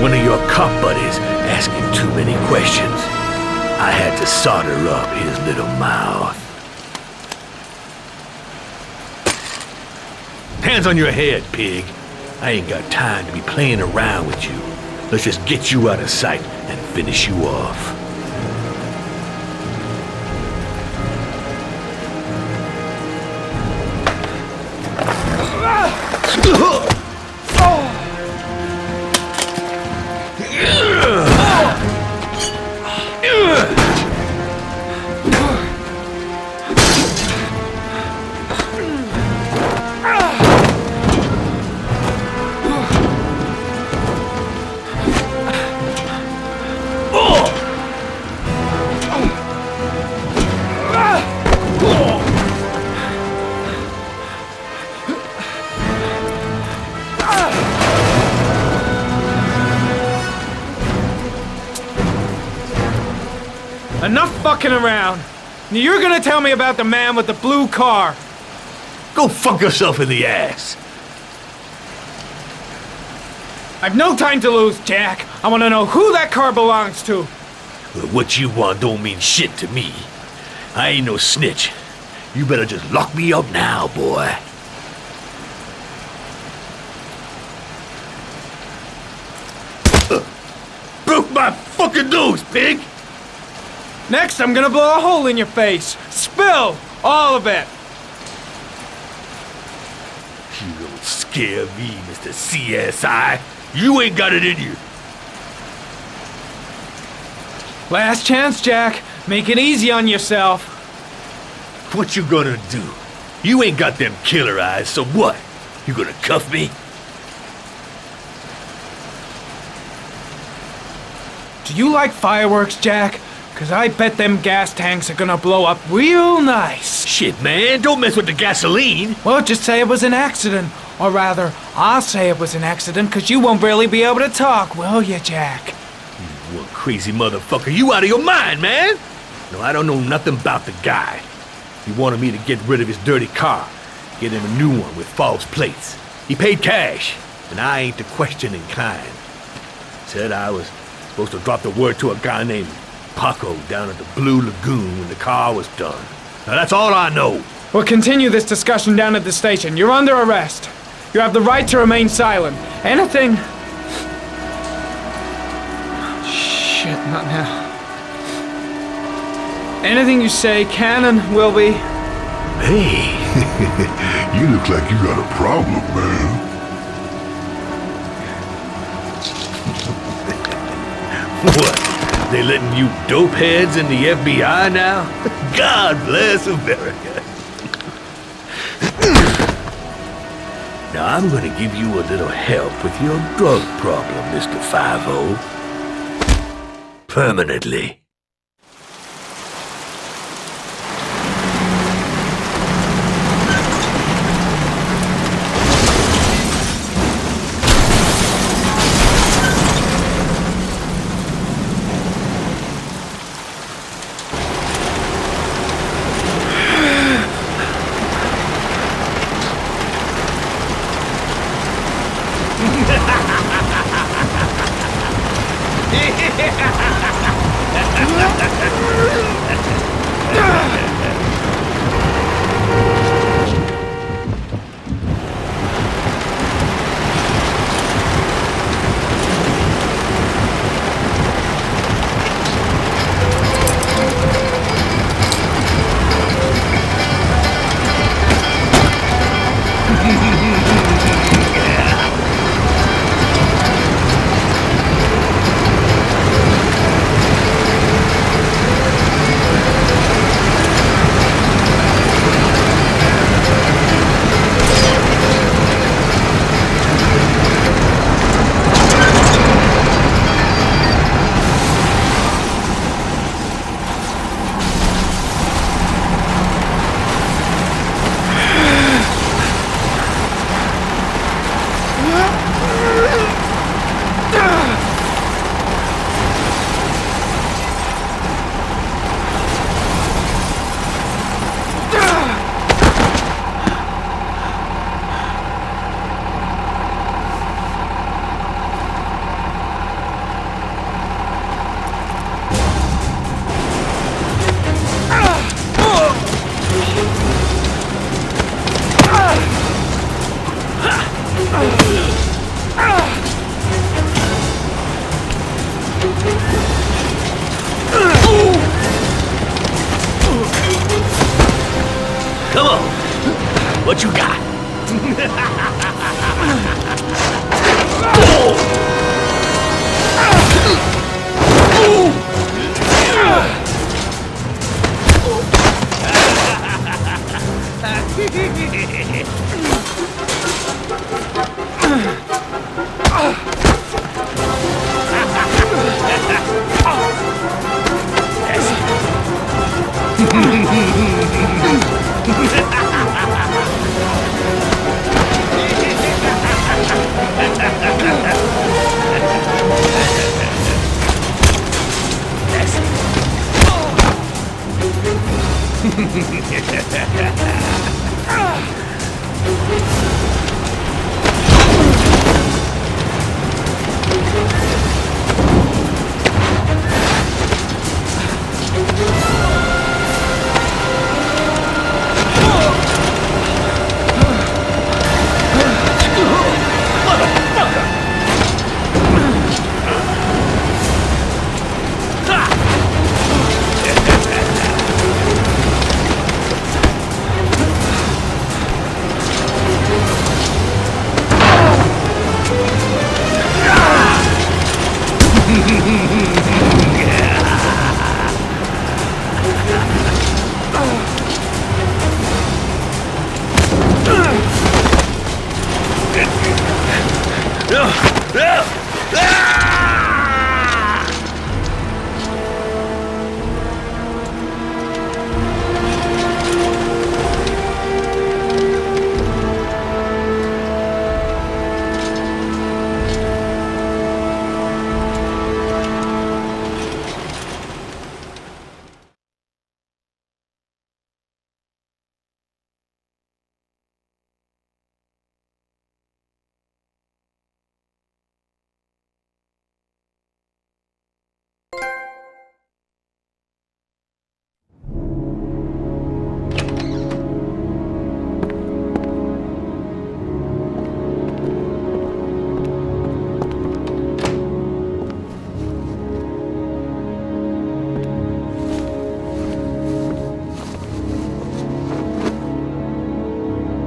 One of your cop buddies asking too many questions. I had to solder up his little mouth. Hands on your head, pig. I ain't got time to be playing around with you. Let's just get you out of sight and finish you off. Enough fucking around. You're gonna tell me about the man with the blue car. Go fuck yourself in the ass. I've no time to lose, Jack. I want to know who that car belongs to. Well, what you want don't mean shit to me. I ain't no snitch. You better just lock me up now, boy. Broke my fucking nose, pig! Next, I'm gonna blow a hole in your face. Spill! All of it! You don't scare me, Mr. CSI. You ain't got it in you. Last chance, Jack. Make it easy on yourself. What you gonna do? You ain't got them killer eyes, so what? You gonna cuff me? Do you like fireworks, Jack? 'Cause I bet them gas tanks are gonna blow up real nice. Shit, man, don't mess with the gasoline. Well, just say it was an accident. Or rather, I'll say it was an accident, 'cause you won't really be able to talk, will you, Jack? You one crazy motherfucker. You out of your mind, man. No, I don't know nothing about the guy. He wanted me to get rid of his dirty car, get him a new one with false plates. He paid cash, and I ain't the questioning kind. Said I was supposed to drop the word to a guy named Paco down at the Blue Lagoon when the car was done. Now that's all I know. We'll continue this discussion down at the station. You're under arrest. You have the right to remain silent. Anything... Shit, not now. Anything you say can and will be... Hey, you look like you got a problem, man. What? They letting you dope heads in the FBI now? God bless America. Now I'm gonna give you a little help with your drug problem, Mr. 5-0. Permanently. Come on. What you got?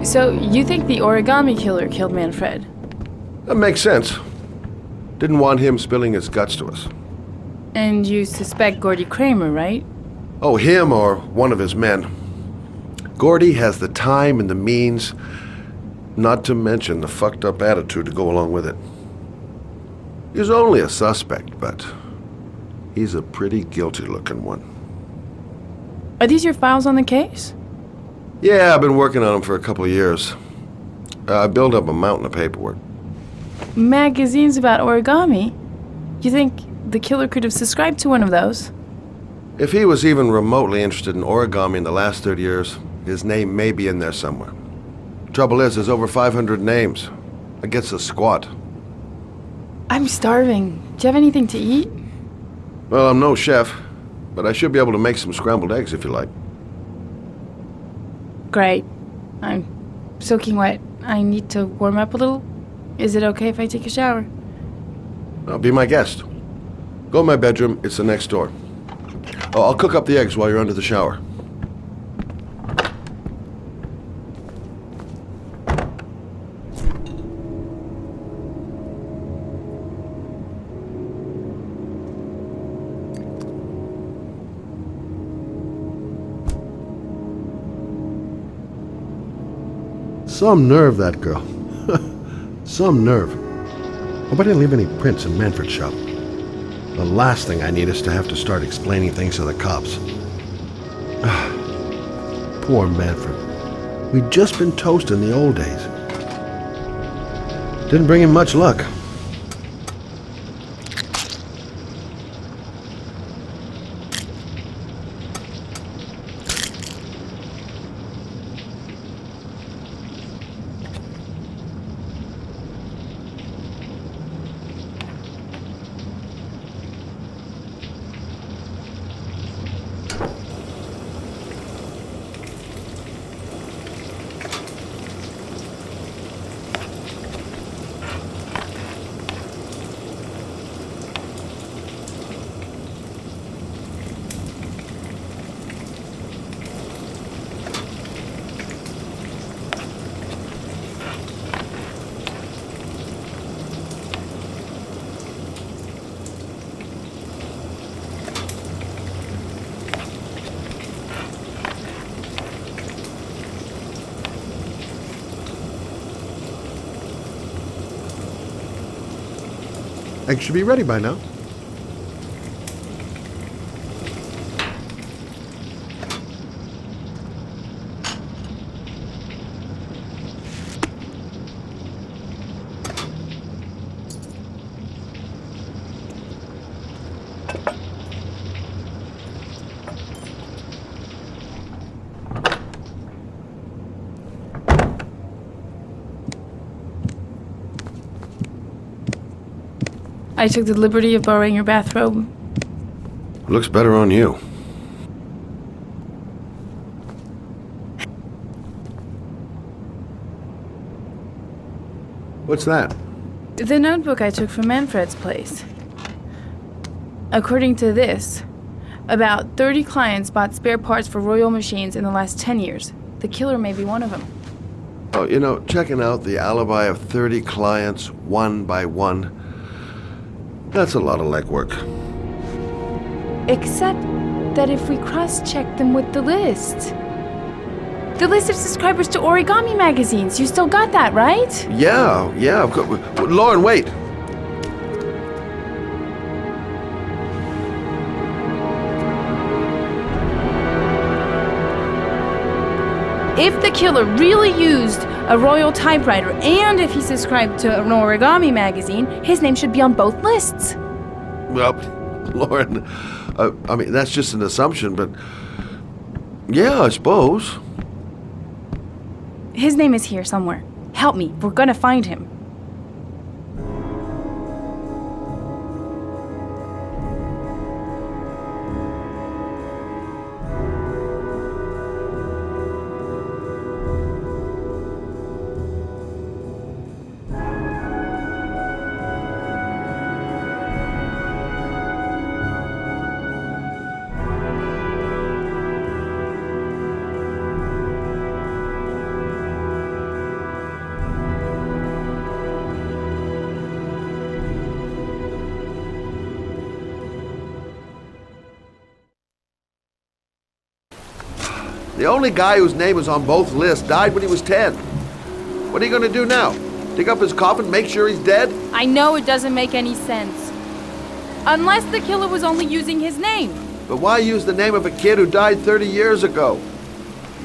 So, you think the origami killer killed Manfred? That makes sense. Didn't want him spilling his guts to us. And you suspect Gordy Kramer, right? Oh, him or one of his men. Gordy has the time and the means, not to mention the fucked up attitude to go along with it. He's only a suspect, but he's a pretty guilty looking one. Are these your files on the case? Yeah, I've been working on him for a couple of years. I built up a mountain of paperwork. Magazines about origami? You think the killer could have subscribed to one of those? If he was even remotely interested in origami in the last 30 years, his name may be in there somewhere. Trouble is, there's over 500 names. That gets us squat. I'm starving. Do you have anything to eat? Well, I'm no chef, but I should be able to make some scrambled eggs if you like. Great. I'm soaking wet. I need to warm up a little. Is it okay if I take a shower? Well, be my guest. Go in my bedroom. It's the next door. Oh, I'll cook up the eggs while you're under the shower. Some nerve, that girl. Some nerve. Hope I didn't leave any prints in Manfred's shop. The last thing I need is to have to start explaining things to the cops. Poor Manfred. We'd just been toast in the old days. Didn't bring him much luck. Eggs should be ready by now. I took the liberty of borrowing your bathrobe. Looks better on you. What's that? The notebook I took from Manfred's place. According to this, about 30 clients bought spare parts for Royal machines in the last 10 years. The killer may be one of them. Oh, you know, checking out the alibi of 30 clients one by one, that's a lot of legwork. Except that if we cross-check them with the list, The list of subscribers to origami magazines. You still got that, right? Yeah, of course. Lauren, wait. If the killer really used a royal typewriter and if he subscribed to an origami magazine, his name should be on both lists. Well, Lauren, I mean, that's just an assumption, but yeah, I suppose. His name is here somewhere. Help me. We're gonna find him. The only guy whose name was on both lists died when he was 10. What are you gonna do now? Dig up his coffin, make sure he's dead? I know it doesn't make any sense. Unless the killer was only using his name. But why use the name of a kid who died 30 years ago?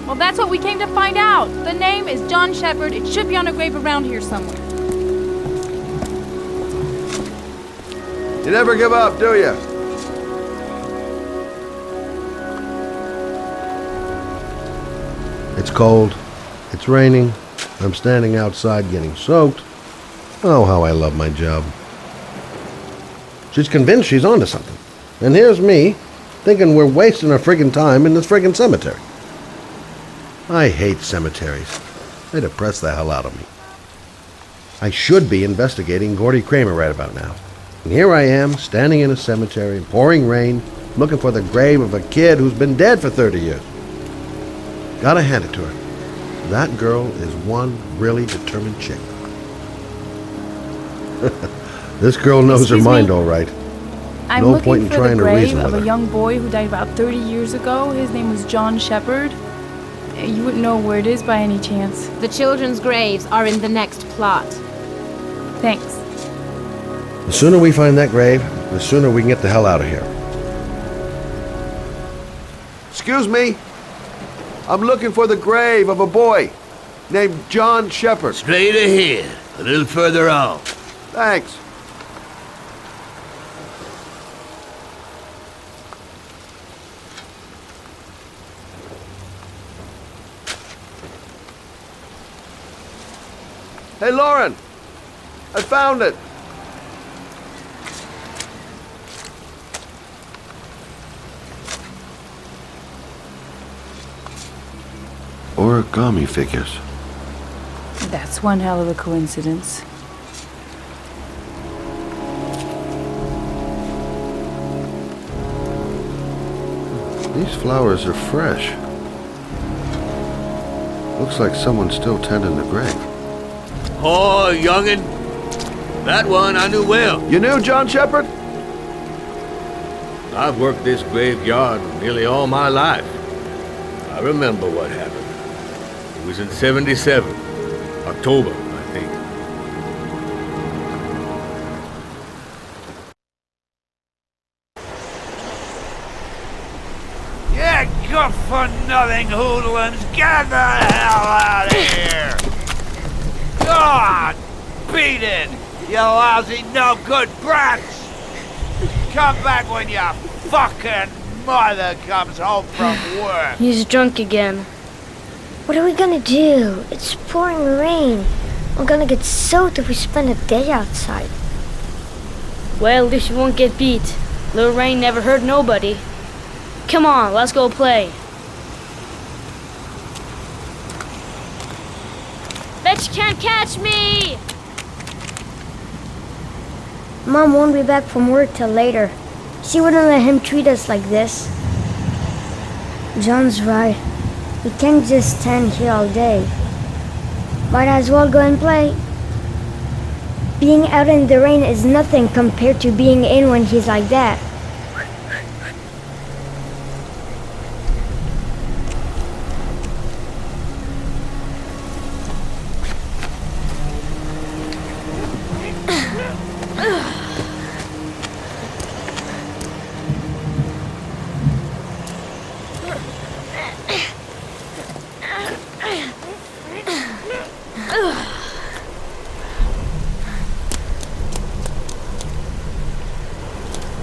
Well, that's what we came to find out. The name is John Shepard. It should be on a grave around here somewhere. You never give up, do you? It's cold. It's raining. I'm standing outside getting soaked. Oh, how I love my job. She's convinced she's onto something. And here's me, thinking we're wasting our friggin' time in this friggin' cemetery. I hate cemeteries. They depress the hell out of me. I should be investigating Gordy Kramer right about now. And here I am, standing in a cemetery, in pouring rain, looking for the grave of a kid who's been dead for 30 years. Gotta hand it to her. That girl is one really determined chick. This girl knows her mind all right. I'm No point looking in for trying the to reason grave with of a her. young boy who died about 30 years ago. His name was John Shepard. You wouldn't know where it is by any chance. The children's graves are in the next plot. Thanks. The sooner we find that grave, the sooner we can get the hell out of here. Excuse me. I'm looking for the grave of a boy named John Shepard. Straight ahead, a little further on. Thanks. Hey, Lauren! I found it! Origami figures. That's one hell of a coincidence. These flowers are fresh. Looks like someone's still tending the grave. Oh, youngin'. That one I knew well. You knew John Shepard? I've worked this graveyard nearly all my life. I remember what happened. It was in 77. October, I think. Yeah, good-for-nothing hoodlums, get the hell out of here! God, beat it, you lousy no-good brats! Come back when your fucking mother comes home from work. He's drunk again. What are we gonna do? It's pouring rain. We're gonna get soaked if we spend a day outside. Well, at least you won't get beat. Little rain never hurt nobody. Come on, let's go play. Bet you can't catch me! Mom won't be back from work till later. She wouldn't let him treat us like this. John's right. We can't just stand here all day. Might as well go and play. Being out in the rain is nothing compared to being in when he's like that.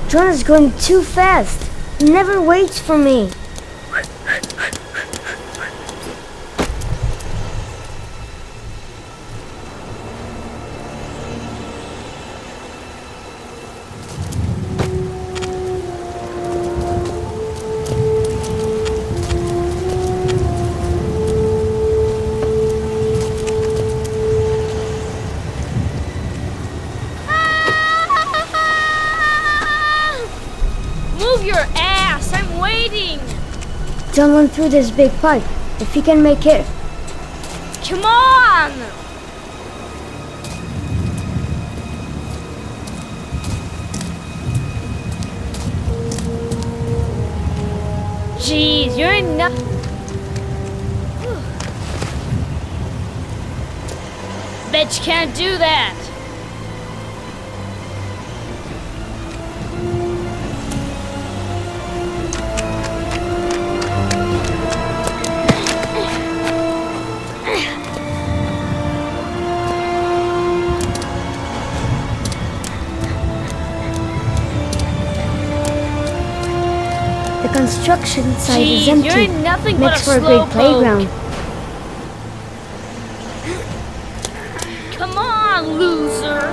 John is going too fast. He never waits for me. Move your ass! I'm waiting! John went through this big pipe. If he can make it. Come on! Jeez, you're enough. Bet you can't do that. The construction site is Jeez, empty. you're nothing but Makes a for a great slowpoke. playground. Come on, loser!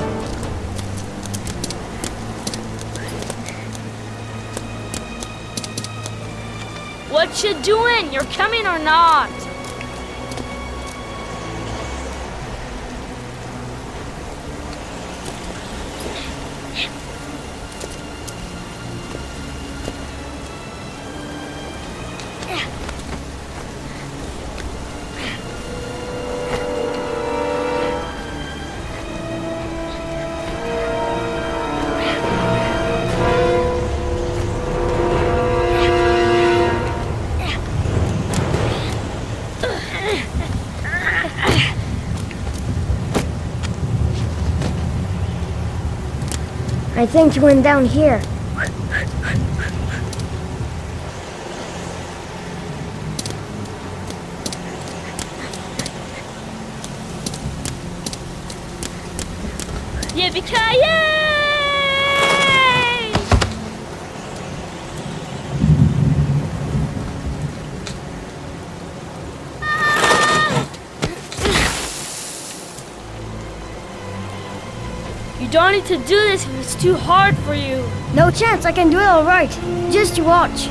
What you doing? You're coming or not? I think he went down here. Yippee-ki-yay! You don't need to do this if it's too hard for you. No chance, I can do it alright. Just you watch.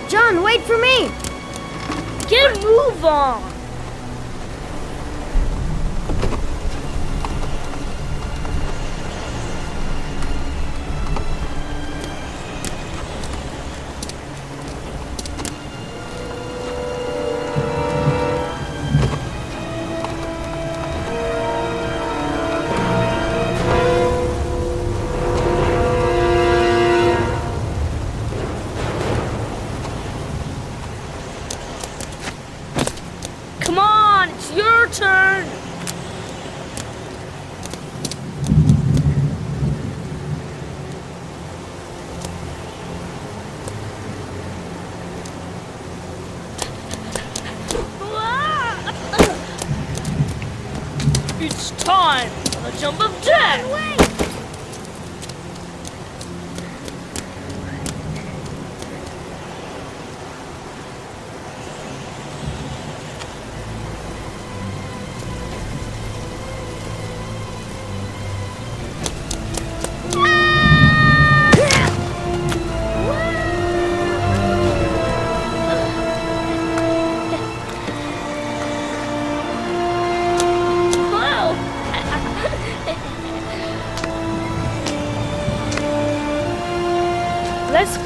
John, wait for me! Get a move on! Come on, it's your turn! It's time for the jump of death!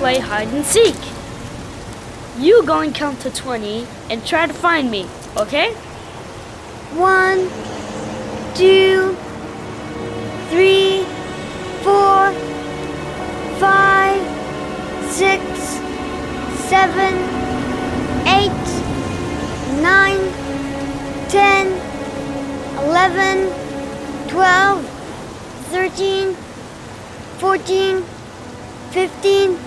play hide and seek. You go and count to 20 and try to find me, okay? 1, 2, 3, 4, 5, 6, 7, 8, 9, 10, 11, 12, 13, 14, 15,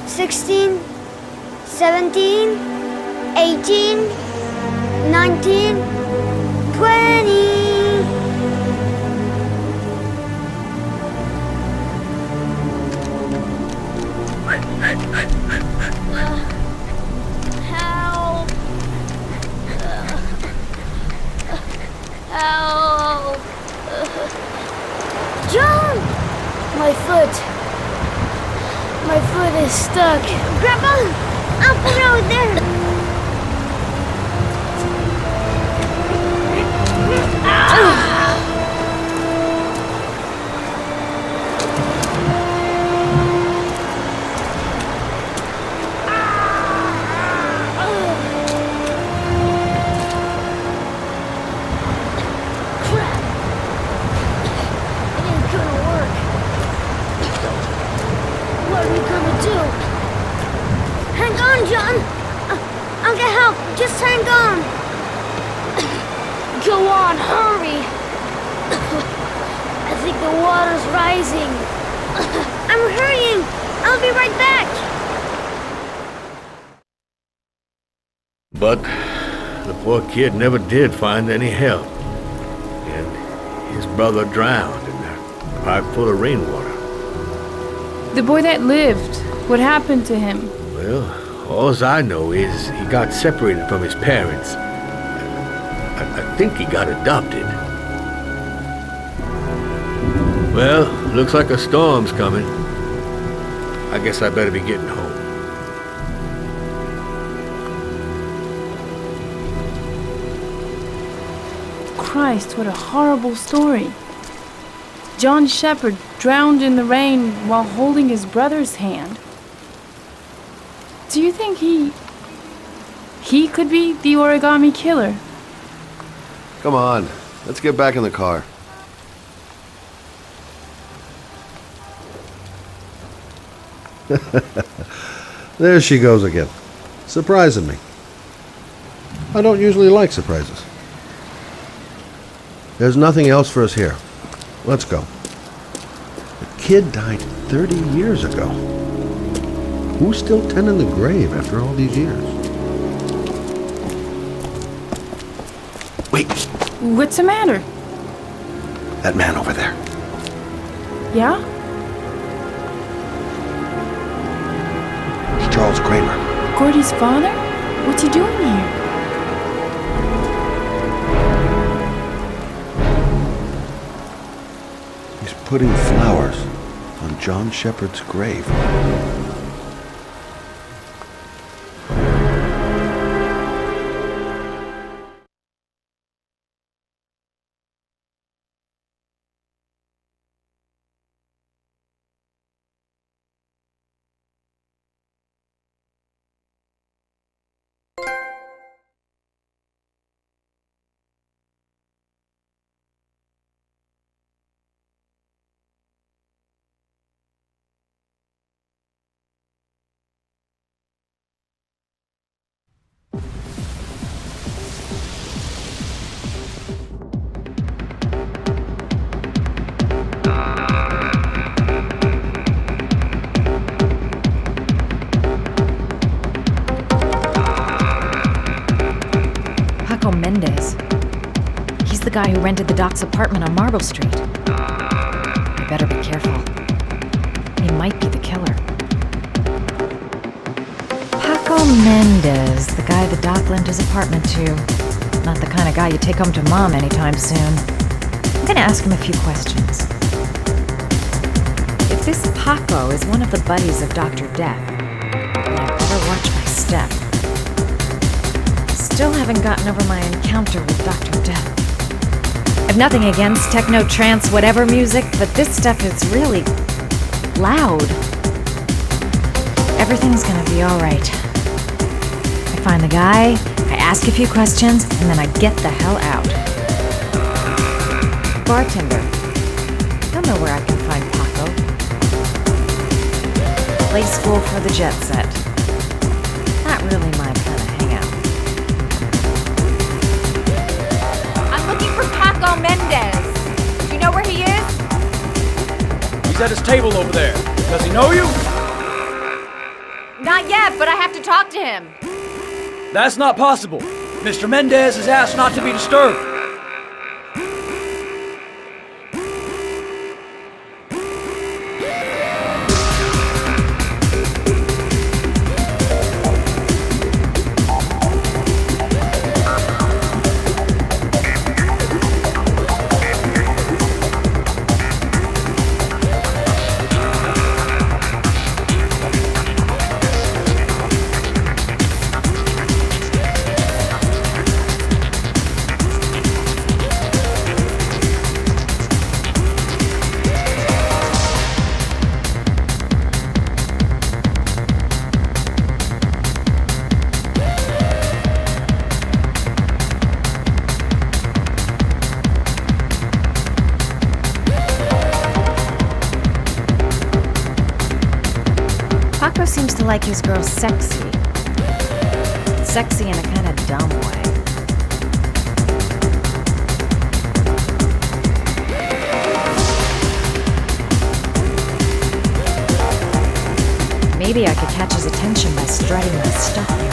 16, 17, 18, 19, 20. Help! Help! John! My foot is stuck. Grandpa, I'll put it over there. I'll get help. Just hang on. Go on, hurry. I think the water's rising. I'm hurrying. I'll be right back. But the poor kid never did find any help. And his brother drowned in a pipe full of rainwater. The boy that lived, what happened to him? Well, all I know is he got separated from his parents. I think he got adopted. Well, looks like a storm's coming. I guess I better be getting home. Christ, what a horrible story. John Shepherd drowned in the rain while holding his brother's hand. Do you think he could be the origami killer? Come on, let's get back in the car. There she goes again, surprising me. I don't usually like surprises. There's nothing else for us here. Let's go. The kid died 30 years ago. Who's still tending the grave after all these years? Wait. What's the matter? That man over there. Yeah? It's Charles Kramer. Gordy's father? What's he doing here? He's putting flowers on John Shepherd's grave. Paco Mendez. He's the guy who rented the Doc's apartment on Marble Street. I better be careful. He might be the killer. Paco Mendez, the guy the Doc lent his apartment to. Not the kind of guy you take home to Mom anytime soon. I'm gonna ask him a few questions. If this Paco is one of the buddies of Dr. Death, then I better watch my step. Still haven't gotten over my encounter with Dr. Death. I've nothing against techno, trance, whatever music, but this stuff is really loud. Everything's gonna be alright. I find the guy, I ask a few questions, and then I get the hell out. Bartender. You'll know where I can find Paco. Play school for the jet set. Not really my kind of hangout. I'm looking for Paco Mendez. Do you know where he is? He's at his table over there. Does he know you? Not yet, but I have to talk to him. That's not possible. Mr. Mendez has asked not to be disturbed. Paco seems to like his girls sexy. Sexy in a kind of dumb way. Maybe I could catch his attention by strutting my stuff nearby.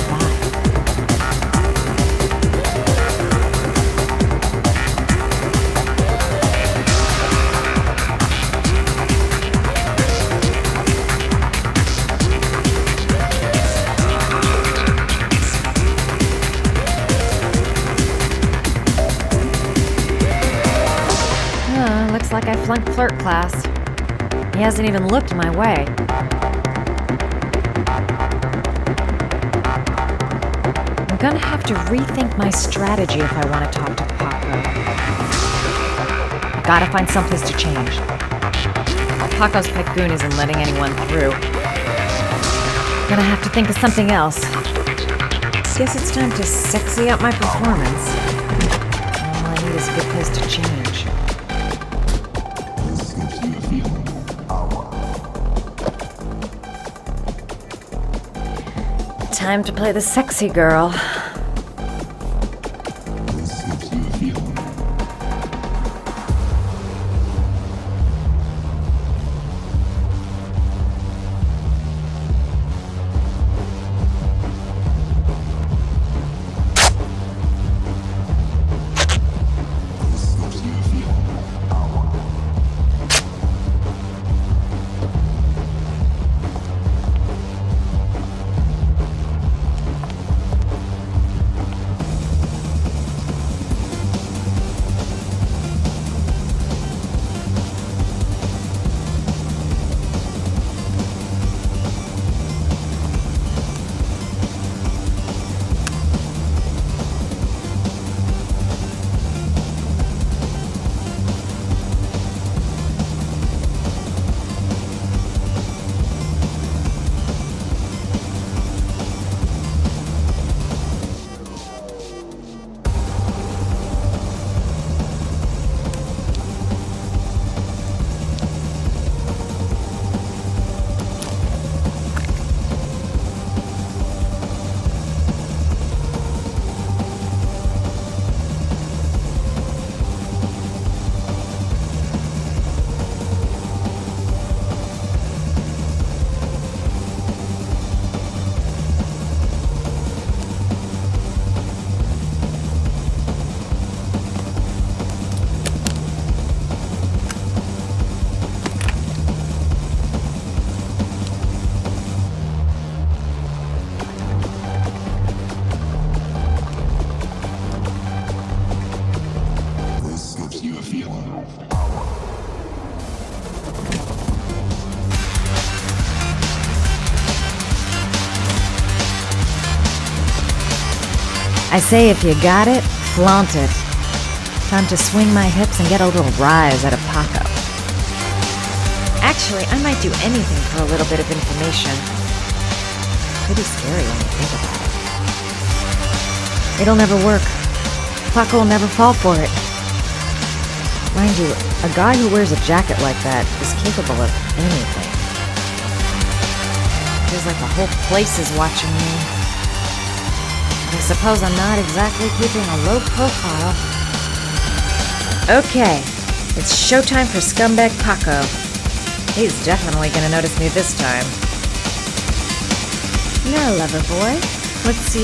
Looks like I flunked flirt class. He hasn't even looked my way. I'm gonna have to rethink my strategy if I want to talk to Paco. Gotta find some place to change. Paco's pet goon isn't letting anyone through. Gonna have to think of something else. Guess it's time to sexy up my performance. All I need is a good place to change. Time to play the sexy girl. I say if you got it, flaunt it. Time to swing my hips and get a little rise out of Paco. Actually, I might do anything for a little bit of information. pretty scary when you think about it. It'll never work. Paco will never fall for it. Mind you, a guy who wears a jacket like that is capable of anything. Feels like the whole place is watching me. But I suppose I'm not exactly keeping a low profile. Okay, it's showtime for scumbag Paco. He's definitely gonna notice me this time. Now, lover boy, let's see